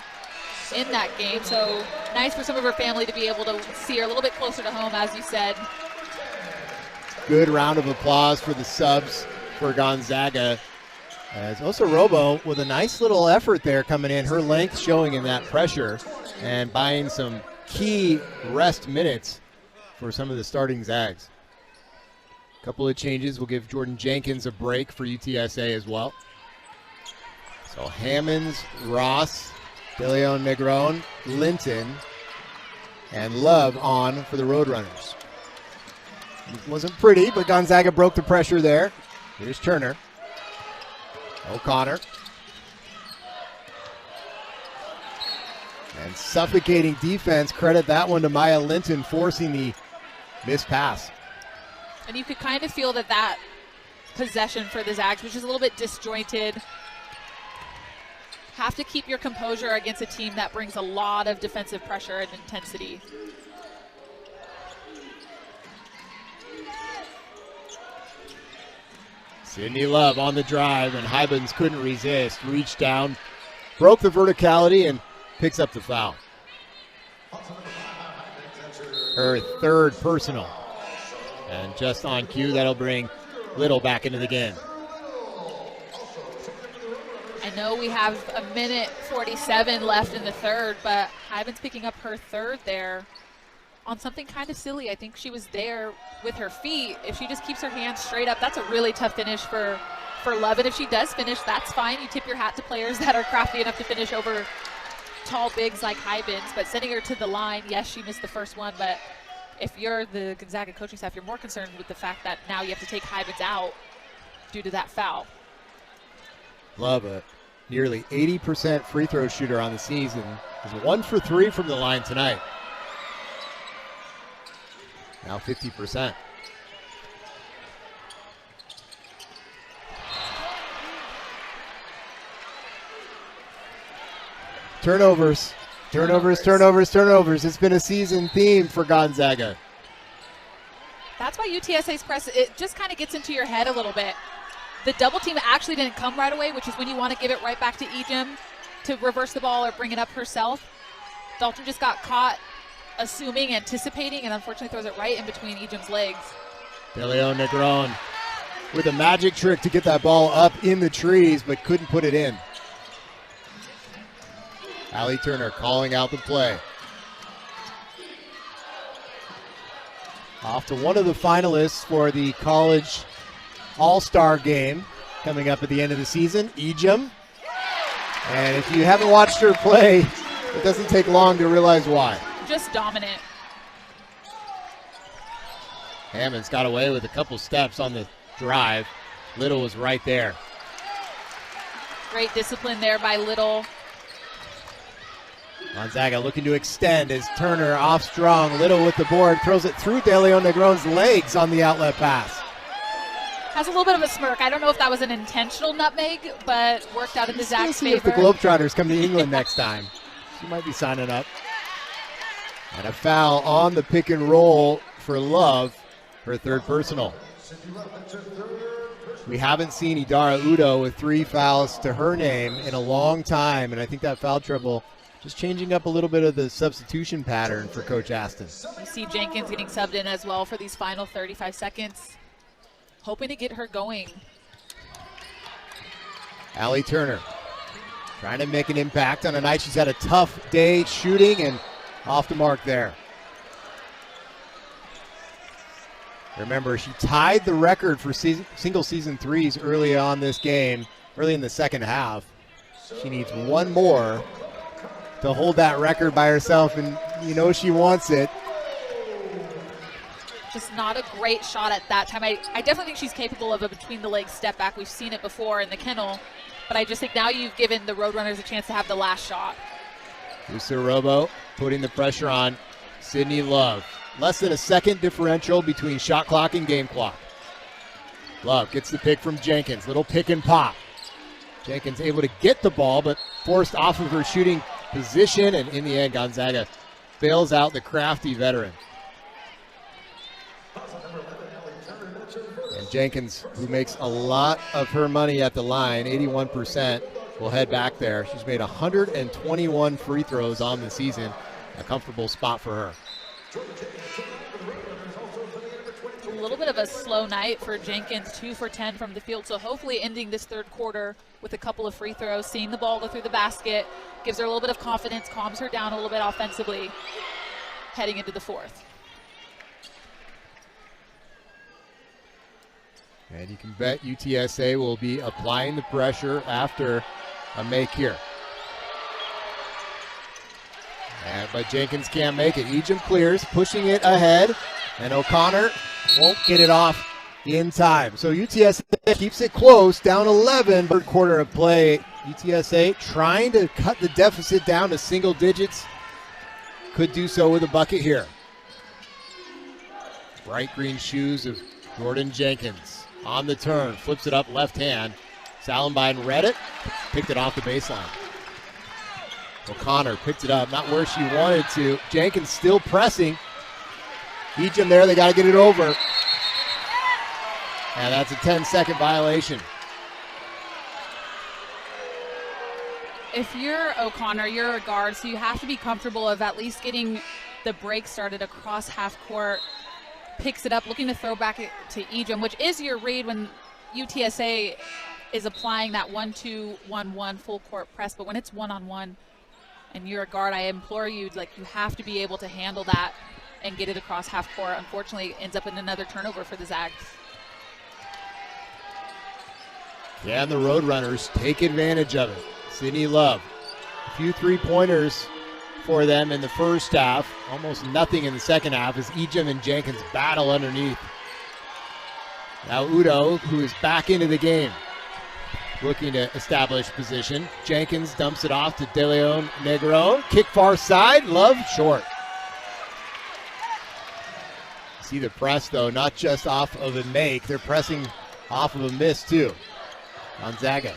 in that game. So nice for some of her family to be able to see her a little bit closer to home, as you said. Good round of applause for the subs for Gonzaga. As Osa Robo with a nice little effort there coming in, her length showing in that pressure and buying some key rest minutes for some of the starting Zags. A couple of changes will give Jordan Jenkins a break for UTSA as well. So Hammonds, Ross, DeLeon Negron, Linton, and Love on for the Roadrunners. It wasn't pretty, but Gonzaga broke the pressure there. Here's Turner. O'Connor. And suffocating defense. Credit that one to Maya Linton forcing the missed pass. And you could kind of feel that possession for the Zags, which is a little bit disjointed. Have to keep your composure against a team that brings a lot of defensive pressure and intensity. Sydney Love on the drive, and Hybens couldn't resist. Reached down, broke the verticality, and picks up the foul. Her third personal. And just on cue, that'll bring Little back into the game. I know we have a minute 47 left in the third, but Hybens picking up her third there on something kind of silly. I think she was there with her feet. If she just keeps her hands straight up, that's a really tough finish for Love. And if she does finish, that's fine. You tip your hat to players that are crafty enough to finish over tall bigs like Hybens. But sending her to the line, yes, she missed the first one, but if you're the Gonzaga coaching staff, you're more concerned with the fact that now you have to take Hybens out due to that foul. Love a nearly 80% free throw shooter on the season. Is 1 for 3 from the line tonight. Now 50%. Turnovers. It's been a season theme for Gonzaga. That's why UTSA's press, it just kind of gets into your head a little bit. The double team actually didn't come right away, which is when you want to give it right back to Ejim to reverse the ball or bring it up herself. Dalton just got caught assuming, anticipating, and unfortunately throws it right in between Ejim's legs. DeLeon Negron with a magic trick to get that ball up in the trees, but couldn't put it in. Allie Turner calling out the play. Off to one of the finalists for the college all-star game coming up at the end of the season, Ejim. And if you haven't watched her play, it doesn't take long to realize why. Just dominant. Hammond's got away with a couple steps on the drive. Little was right there. Great discipline there by Little. Gonzaga looking to extend as Turner off strong. Little with the board, throws it through DeLeon Negron's legs on the outlet pass. Has a little bit of a smirk. I don't know if that was an intentional nutmeg, but worked out in the Zags' favor. If the Globetrotters come to England next time, she might be signing up. And a foul on the pick and roll for Love, her third personal. We haven't seen Idara Udo with 3 fouls to her name in a long time, and I think that foul trouble just changing up a little bit of the substitution pattern for Coach Aston. You see Jenkins getting subbed in as well for these final 35 seconds, hoping to get her going. Allie Turner trying to make an impact on a night she's had a tough day shooting, and off the mark there. Remember, she tied the record for single season threes early on this game, early in the second half. She needs one more to hold that record by herself, and you know she wants it. Just not a great shot at that time. I definitely think she's capable of a between-the-legs step back. We've seen it before in the kennel, but I just think now you've given the Roadrunners a chance to have the last shot. Usa Robo putting the pressure on Sydney Love. Less than a second differential between shot clock and game clock. Love gets the pick from Jenkins. Little pick and pop. Jenkins able to get the ball, but forced off of her shooting position, and in the end, Gonzaga bails out the crafty veteran. And Jenkins, who makes a lot of her money at the line, 81%, will head back there. She's made 121 free throws on the season. A comfortable spot for her. A little bit of a slow night for Jenkins, 2 for 10 from the field, so hopefully ending this third quarter with a couple of free throws, seeing the ball go through the basket, gives her a little bit of confidence, calms her down a little bit offensively, heading into the fourth. And you can bet UTSA will be applying the pressure after a make here. But Jenkins can't make it. Ejim clears, pushing it ahead, and O'Connor won't get it off in time. So UTSA keeps it close, down 11, third quarter of play. UTSA trying to cut the deficit down to single digits. Could do so with a bucket here. Bright green shoes of Jordan Jenkins. On the turn, flips it up left hand. Salenbein read it, picked it off the baseline. O'Connor picked it up, not where she wanted to. Jenkins still pressing. Ejim there, they got to get it over. And that's a 10-second violation. If you're O'Connor, you're a guard, so you have to be comfortable of at least getting the break started across half court. Picks it up, looking to throw back to Ejim, which is your read when UTSA is applying that 1-2-1-1 full court press. But when it's one-on-one and you're a guard, I implore you, you have to be able to handle that and get it across half court. Unfortunately, it ends up in another turnover for the Zags. Can the Roadrunners take advantage of it? Sydney Love, a few three-pointers for them in the first half. Almost nothing in the second half as Ejim and Jenkins battle underneath. Now Udo, who is back into the game, looking to establish position. Jenkins dumps it off to De Leon Negron. Kick far side, Love short. See the press, though, not just off of a make. They're pressing off of a miss, too. Gonzaga.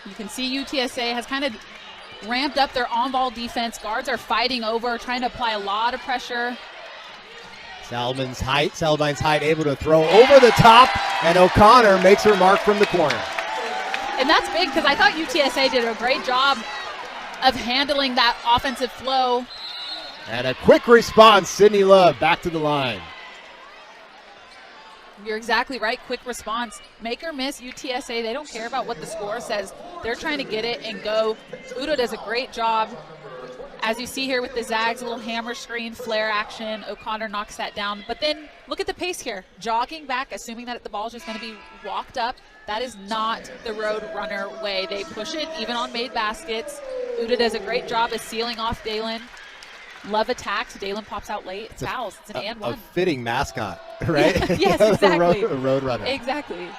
You can see UTSA has kind of ramped up their on-ball defense. Guards are fighting over, trying to apply a lot of pressure. Salenbein's height able to throw over the top, and O'Connor makes her mark from the corner. And that's big because I thought UTSA did a great job of handling that offensive flow. And a quick response, Sydney Love back to the line. You're exactly right. Quick response. Make or miss, UTSA, they don't care about what the score says. They're trying to get it and go. Udo does a great job. As you see here with the Zags, a little hammer screen, flare action. O'Connor knocks that down. But then look at the pace here. Jogging back, assuming that the ball is just going to be walked up. That is not the Road Runner way. They push it even on made baskets. Udo does a great job of sealing off Dalen. Love attacks. Dalen pops out late. It's fouls. It's an and one. A fitting mascot, right? Yes, exactly. Road Runner. Exactly.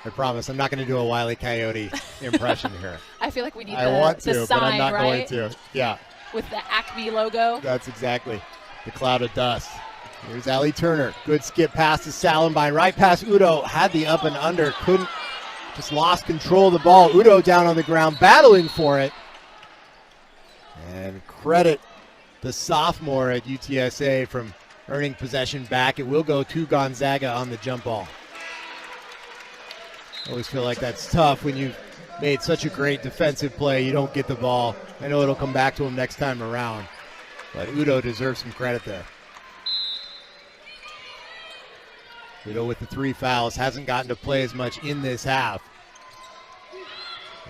I promise I'm not going to do a Wile E. Coyote impression here. I feel like we need I want to, the sign, but I'm not right? going to. Yeah. With the Acme logo. That's exactly the cloud of dust. Here's Allie Turner. Good skip pass to Salenbein. Right past Udo. Had the up and under. Couldn't. Just lost control of the ball. Udo down on the ground battling for it. And credit the sophomore at UTSA, from earning possession back. It will go to Gonzaga on the jump ball. Always feel like that's tough when you've made such a great defensive play. You don't get the ball. I know it'll come back to him next time around, but Udo deserves some credit there. Udo with the 3 fouls, hasn't gotten to play as much in this half.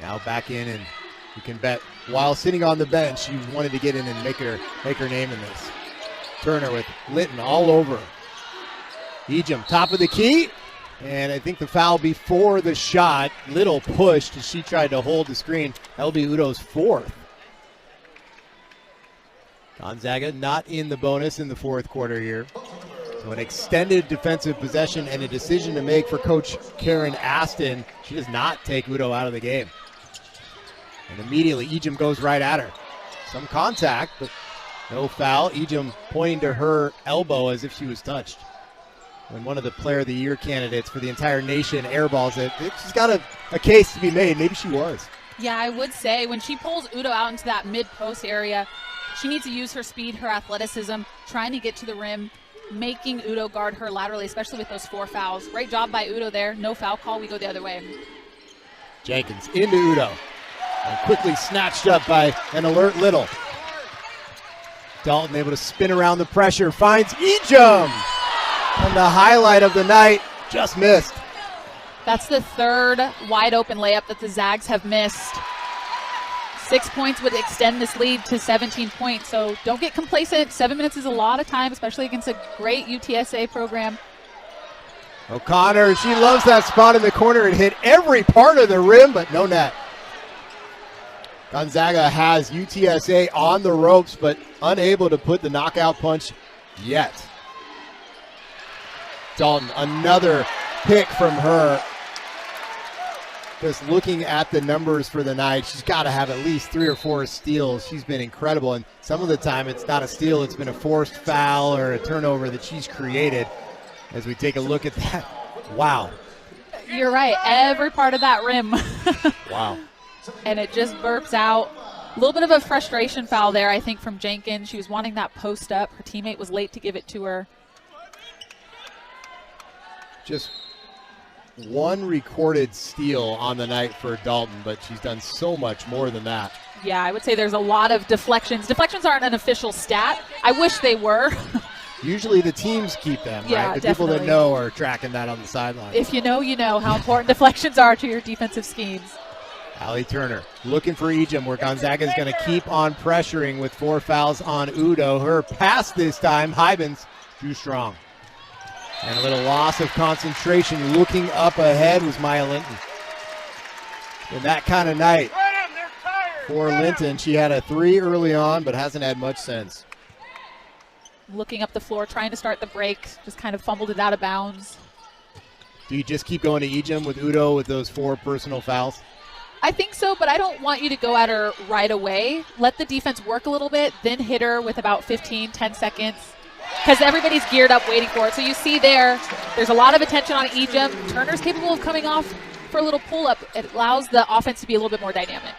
Now back in, and you can bet while sitting on the bench, she wanted to get in and make her name in this. Turner with Linton all over. Ejim, top of the key, and I think the foul before the shot. Little pushed as she tried to hold the screen. That'll be Udo's 4th. Gonzaga not in the bonus in the 4th quarter here. So an extended defensive possession and a decision to make for Coach Karen Aston. She does not take Udo out of the game. And immediately Ejim goes right at her. Some contact, but no foul. Ejim pointing to her elbow as if she was touched. When one of the Player of the Year candidates for the entire nation airballs it, she's got a case to be made. Maybe she was. Yeah, I would say when she pulls Udo out into that mid-post area, she needs to use her speed, her athleticism, trying to get to the rim, making Udo guard her laterally, especially with those 4 fouls. Great job by Udo there. No foul call. We go the other way. Jenkins into Udo. And quickly snatched up by an alert Little. Dalton able to spin around the pressure. Finds Ejim. And the highlight of the night, just missed. That's the 3rd wide open layup that the Zags have missed. 6 points would extend this lead to 17 points, so don't get complacent. 7 minutes is a lot of time, especially against a great UTSA program. O'Connor, she loves that spot in the corner. It hit every part of the rim, but no net. Gonzaga has UTSA on the ropes, but unable to put the knockout punch yet. Dalton, another pick from her. Just looking at the numbers for the night, she's got to have at least 3 or 4 steals. She's been incredible, and some of the time it's not a steal, it's been a forced foul or a turnover that she's created. As we take a look at that, wow. You're right, every part of that rim. Wow. And it just burps out. A little bit of a frustration foul there, I think, from Jenkins. She was wanting that post up. Her teammate was late to give it to her. Just one recorded steal on the night for Dalton, but she's done so much more than that. Yeah, I would say there's a lot of deflections. Deflections aren't an official stat. I wish they were. Usually the teams keep them, yeah, right? The definitely. people that know are tracking that on the sideline. If you know how important deflections are to your defensive schemes. Allie Turner looking for Ejim, where Gonzaga is going to keep on pressuring with 4 fouls on Udo. Her pass this time, Hybens, too strong. And a little loss of concentration. Looking up ahead was Maya Linton. In that kind of night for Linton, she had a 3 early on, but hasn't had much since. Looking up the floor, trying to start the break, just kind of fumbled it out of bounds. Do you just keep going to Ejim with Udo with those 4 personal fouls? I think so, but I don't want you to go at her right away. Let the defense work a little bit, then hit her with about 10 seconds, because everybody's geared up waiting for it. So you see there's a lot of attention on Ejim. Turner's capable of coming off for a little pull-up. It allows the offense to be a little bit more dynamic.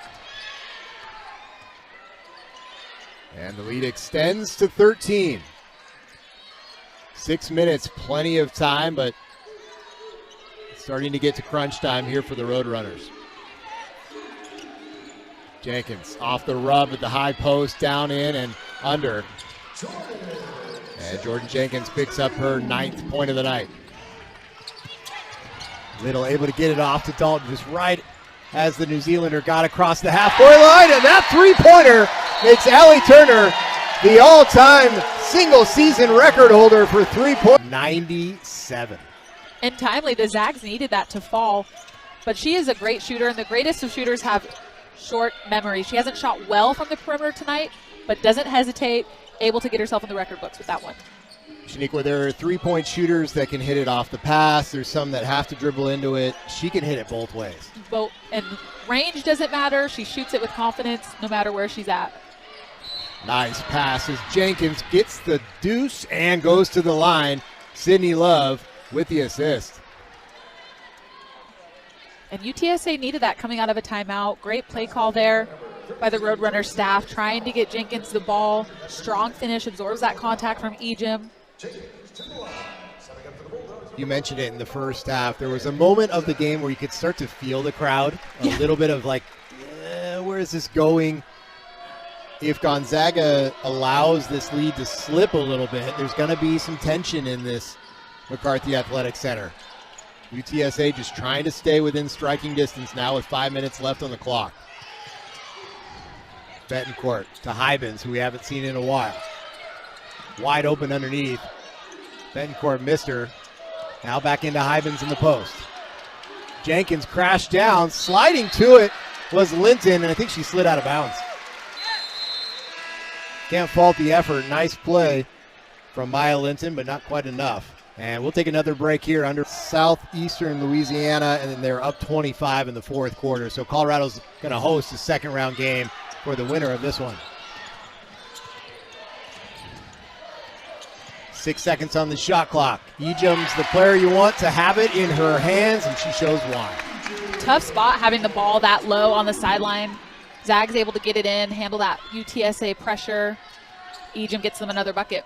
And the lead extends to 13. 6 minutes, plenty of time, but starting to get to crunch time here for the Roadrunners. Jenkins off the rub at the high post, down in and under. And Jordan Jenkins picks up her 9th point of the night. Little able to get it off to Dalton just right as the New Zealander got across the halfway line, and that 3-pointer makes Allie Turner the all-time single-season record holder for 3-point. 97. And timely, the Zags needed that to fall, but she is a great shooter, and the greatest of shooters have short memory. She hasn't shot well from the perimeter tonight, but doesn't hesitate, able to get herself in the record books with that one. Shaniqua, there are 3-point shooters that can hit it off the pass. There's some that have to dribble into it. She can hit it both ways. And range doesn't matter. She shoots it with confidence no matter where she's at. Nice pass as Jenkins gets the deuce and goes to the line. Sydney Love with the assist. And UTSA needed that coming out of a timeout. Great play call there. by the Roadrunner staff, trying to get Jenkins the ball. Strong finish, absorbs that contact from Ejim. You mentioned it in the first half. There was a moment of the game where you could start to feel the crowd, a little bit of like, where is this going? If Gonzaga allows this lead to slip a little bit, there's going to be some tension in this McCarthy Athletic Center. UTSA just trying to stay within striking distance now with 5 minutes left on the clock. Betancourt to Hybens, who we haven't seen in a while. Wide open underneath. Betancourt missed her. Now back into Hybens in the post. Jenkins crashed down. Sliding to it was Linton, and I think she slid out of bounds. Can't fault the effort. Nice play from Maya Linton, but not quite enough. And we'll take another break here under Southeastern Louisiana, and then they're up 25 in the fourth quarter. So Colorado's going to host a second-round game for the winner of this one. 6 seconds on the shot clock. Ejim's the player you want to have it in her hands, and she shows why. Tough spot having the ball that low on the sideline. Zag's able to get it in, handle that UTSA pressure. Ejim gets them another bucket.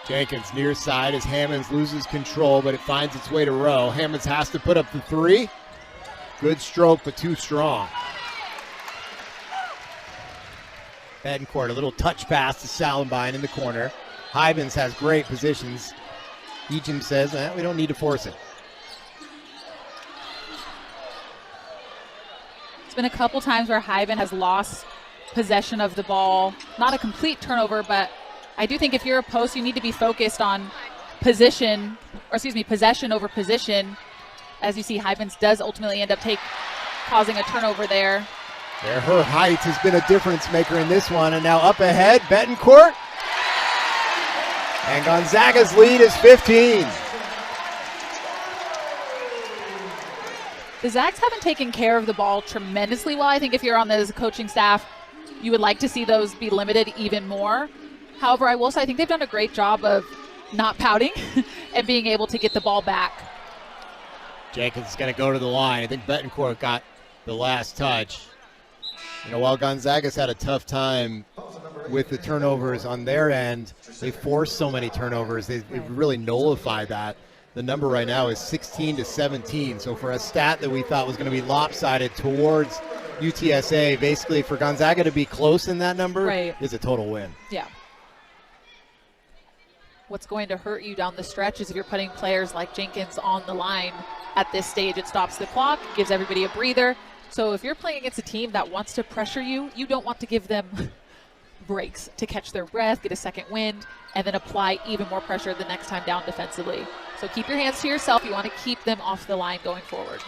Jenkins near side as Hammonds loses control, but it finds its way to Rowe. Hammonds has to put up the three. Good stroke, but too strong. Betancourt, a little touch pass to Salenbein in the corner. Hybens has great positions. Ejim says, we don't need to force it. It's been a couple times where Hyben has lost possession of the ball. Not a complete turnover, but I do think if you're a post, you need to be focused on possession over position. As you see, Hybens does ultimately end up causing a turnover there. Her height has been a difference maker in this one. And now up ahead, Betancourt. And Gonzaga's lead is 15. The Zags haven't taken care of the ball tremendously well. I think if you're on the coaching staff, you would like to see those be limited even more. However, I will say I think they've done a great job of not pouting and being able to get the ball back. Jenkins is going to go to the line. I think Betancourt got the last touch. While Gonzaga's had a tough time with the turnovers on their end, they forced so many turnovers. They've really nullified that. The number right now is 16-17. So for a stat that we thought was going to be lopsided towards UTSA, basically for Gonzaga to be close in that number is a total win. Yeah. What's going to hurt you down the stretch is if you're putting players like Jenkins on the line at this stage. It stops the clock, gives everybody a breather. So if you're playing against a team that wants to pressure you, you don't want to give them breaks to catch their breath, get a second wind, and then apply even more pressure the next time down defensively. So keep your hands to yourself. You want to keep them off the line going forward.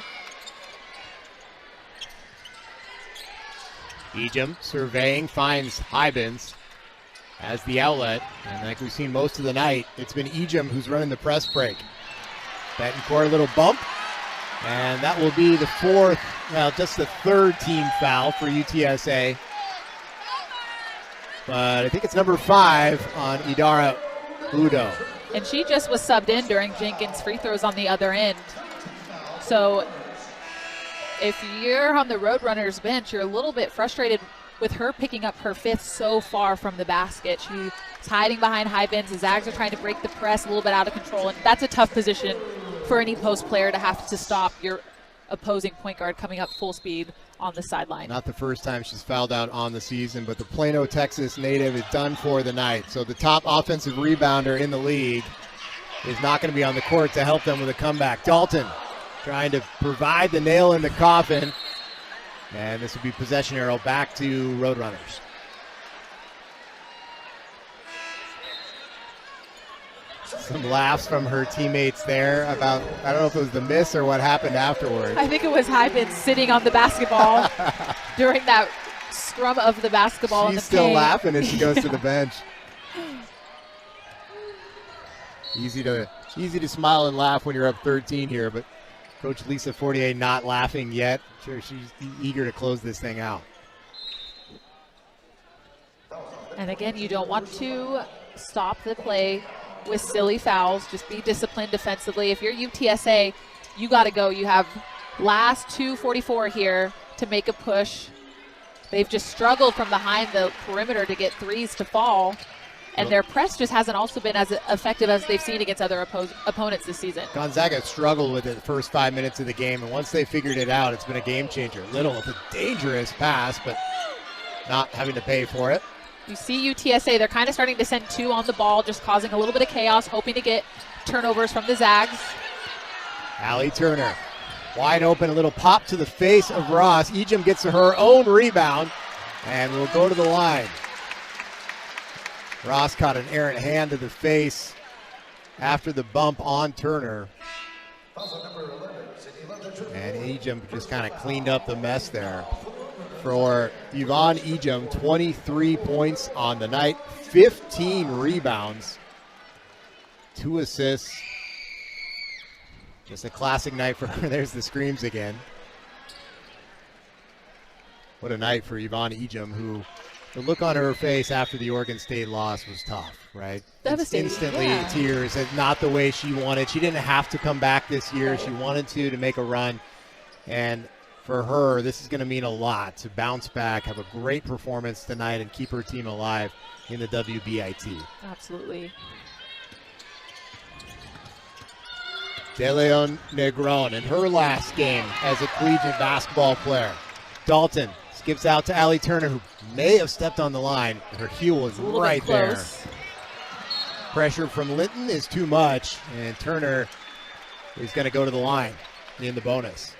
Ejim surveying, finds Hybens as the outlet. And like we've seen most of the night, it's been Ejim who's running the press break. Betancourt, a little bump. And that will be the just the third team foul for UTSA. But I think it's number 5 on Idara Udo. And she just was subbed in during Jenkins' free throws on the other end. So if you're on the Roadrunners bench, you're a little bit frustrated with her picking up her 5th so far from the basket. She's hiding behind Hybens. The Zags are trying to break the press a little bit out of control, and that's a tough position for any post player to have to stop your opposing point guard coming up full speed on the sideline. Not the first time she's fouled out on the season, but the Plano, Texas native is done for the night. So the top offensive rebounder in the league is not going to be on the court to help them with a comeback. Dalton trying to provide the nail in the coffin. And this will be possession arrow back to Roadrunners. Some laughs from her teammates there about, I don't know if it was the miss or what happened afterwards. I think it was Hybens sitting on the basketball during that scrum of the basketball. She's still laughing as she goes to the bench. Easy to smile and laugh when you're up 13 here, but Coach Lisa Fortier not laughing yet. Sure, she's eager to close this thing out. And again, you don't want to stop the play with silly fouls. Just be disciplined defensively. If you're UTSA, you got to go. You have last 2:44 here to make a push. They've just struggled from behind the perimeter to get threes to fall. And their press just hasn't also been as effective as they've seen against other opponents this season. Gonzaga struggled with it the first 5 minutes of the game, and once they figured it out, it's been a game changer. Little with a dangerous pass, but not having to pay for it. You see UTSA, they're kind of starting to send 2 on the ball, just causing a little bit of chaos, hoping to get turnovers from the Zags. Allie Turner, wide open, a little pop to the face of Ross. Ejim gets to her own rebound, and will go to the line. Ross caught an errant hand to the face after the bump on Turner. And Ejim just kind of cleaned up the mess there. For Yvonne Ejim, 23 points on the night, 15 rebounds, 2 assists. Just a classic night for her. There's the screams again. What a night for Yvonne Ejim, who the look on her face after the Oregon State loss was tough, right? Devastating. Instantly Yeah. tears, and not the way she wanted. She didn't have to come back this year. She wanted to make a run. And for her, this is going to mean a lot to bounce back, have a great performance tonight, and keep her team alive in the WBIT. Absolutely. De Leon Negron in her last game as a collegiate basketball player. Dalton skips out to Allie Turner, who may have stepped on the line. Her heel was right there. Pressure from Linton is too much, and Turner is going to go to the line in the bonus.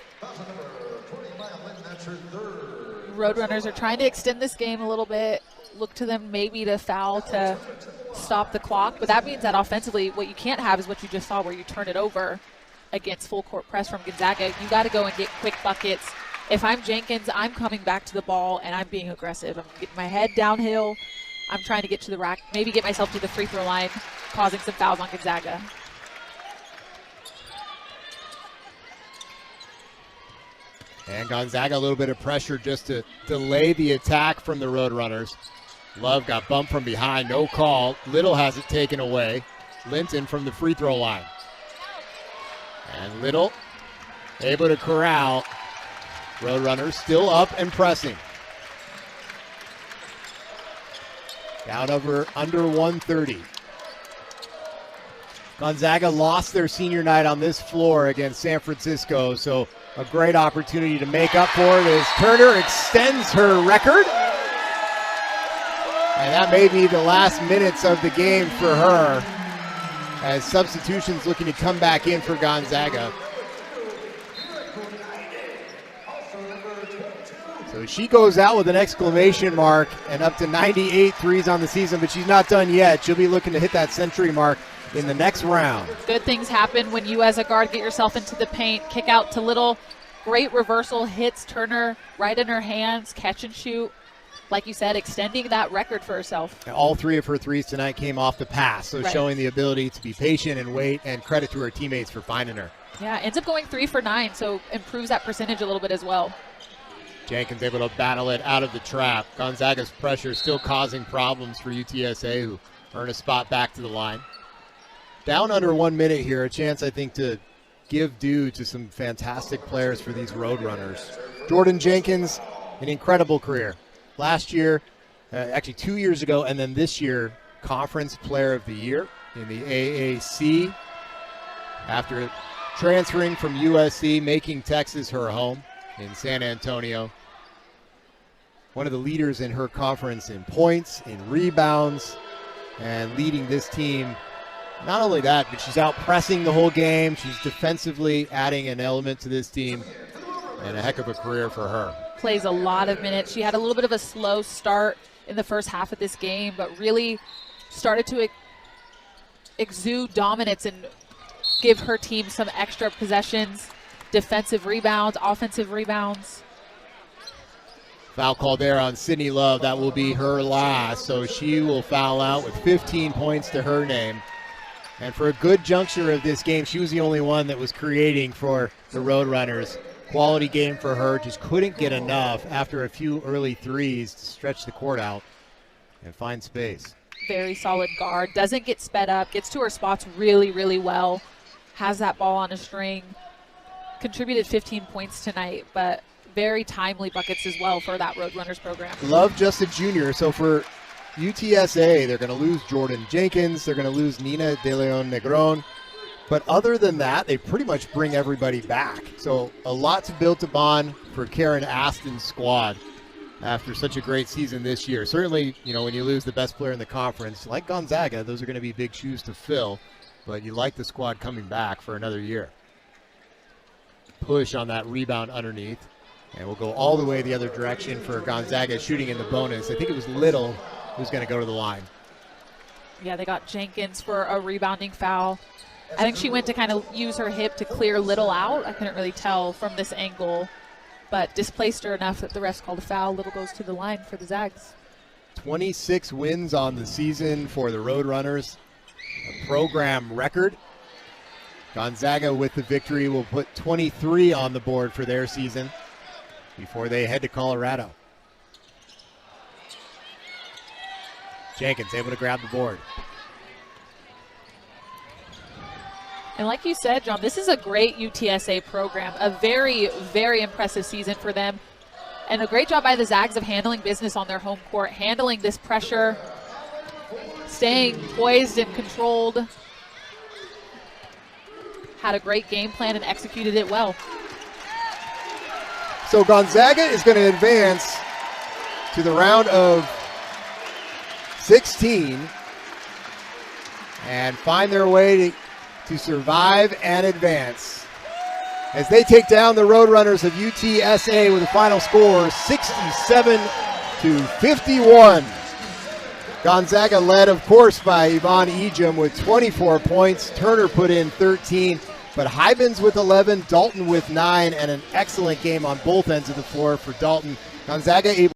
Roadrunners are trying to extend this game a little bit. Look to them maybe to foul to stop the clock. But that means that offensively, what you can't have is what you just saw where you turn it over against full court press from Gonzaga. You got to go and get quick buckets. If I'm Jenkins, I'm coming back to the ball and I'm being aggressive. I'm getting my head downhill. I'm trying to get to the rack, maybe get myself to the free throw line, causing some fouls on Gonzaga. And Gonzaga, a little bit of pressure just to delay the attack from the Roadrunners. Love got bumped from behind, no call. Little has it taken away. Linton from the free throw line. And Little able to corral. Roadrunners still up and pressing. Down under 130. Gonzaga lost their senior night on this floor against San Francisco, so a great opportunity to make up for it as Turner extends her record. And that may be the last minutes of the game for her as substitutions looking to come back in for Gonzaga. So she goes out with an exclamation mark and up to 98 threes on the season, but she's not done yet. She'll be looking to hit that century mark in the next round. Good things happen when you as a guard get yourself into the paint, kick out to Little. Great reversal, hits Turner right in her hands, catch and shoot. Like you said, extending that record for herself. All 3 of her threes tonight came off the pass, so showing the ability to be patient and wait, and credit to her teammates for finding her. Yeah, ends up going 3 for 9, so improves that percentage a little bit as well. Jenkins able to battle it out of the trap. Gonzaga's pressure still causing problems for UTSA, who earn a spot back to the line. Down under 1 minute here, a chance, I think, to give due to some fantastic players for these Roadrunners. Jordan Jenkins, an incredible career. Last year, actually 2 years ago, and then this year, Conference Player of the Year in the AAC. After transferring from USC, making Texas her home in San Antonio. One of the leaders in her conference in points, in rebounds, and leading this team. Not only that, but she's out pressing the whole game. She's defensively adding an element to this team, and a heck of a career for her. Plays a lot of minutes. She had a little bit of a slow start in the first half of this game, but really started to exude dominance and give her team some extra possessions, defensive rebounds, offensive rebounds. Foul call there on Sydney Love. That will be her last, so she will foul out with 15 points to her name. And for a good juncture of this game, she was the only one that was creating for the Roadrunners. Quality game for her, just couldn't get enough after a few early threes to stretch the court out and find space. very solid guard. Doesn't get sped up, gets to her spots really, really well. Has that ball on a string. Contributed 15 points tonight, but very timely buckets as well for that Roadrunners program. Love just a junior. So for UTSA, they're going to lose Jordan Jenkins. They're going to lose Nina De Leon Negron. But other than that, they pretty much bring everybody back. So a lot to build upon for Karen Aston's squad after such a great season this year. Certainly, you know, when you lose the best player in the conference, like Gonzaga, those are going to be big shoes to fill. But you like the squad coming back for another year. Push on that rebound underneath. And we'll go all the way the other direction for Gonzaga shooting in the bonus. I think it was Little who's going to go to the line. Yeah, they got Jenkins for a rebounding foul. I think she went to kind of use her hip to clear Little out. I couldn't really tell from this angle, but displaced her enough that the refs called a foul. Little goes to the line for the Zags. 26 wins on the season for the Roadrunners, a program record. Gonzaga with the victory will put 23 on the board for their season before they head to Colorado. Jenkins able to grab the board. And like you said, John, this is a great UTSA program, a very, very impressive season for them. And a great job by the Zags of handling business on their home court, handling this pressure, staying poised and controlled. Had a great game plan and executed it well. So Gonzaga is going to advance to the round of 16 and find their way to survive and advance as they take down the Roadrunners of UTSA with a final score 67-51. Gonzaga led, of course, by Yvonne Ejim with 24 points. Turner put in 13, but Hybens with 11, Dalton with 9, and an excellent game on both ends of the floor for Dalton. Gonzaga able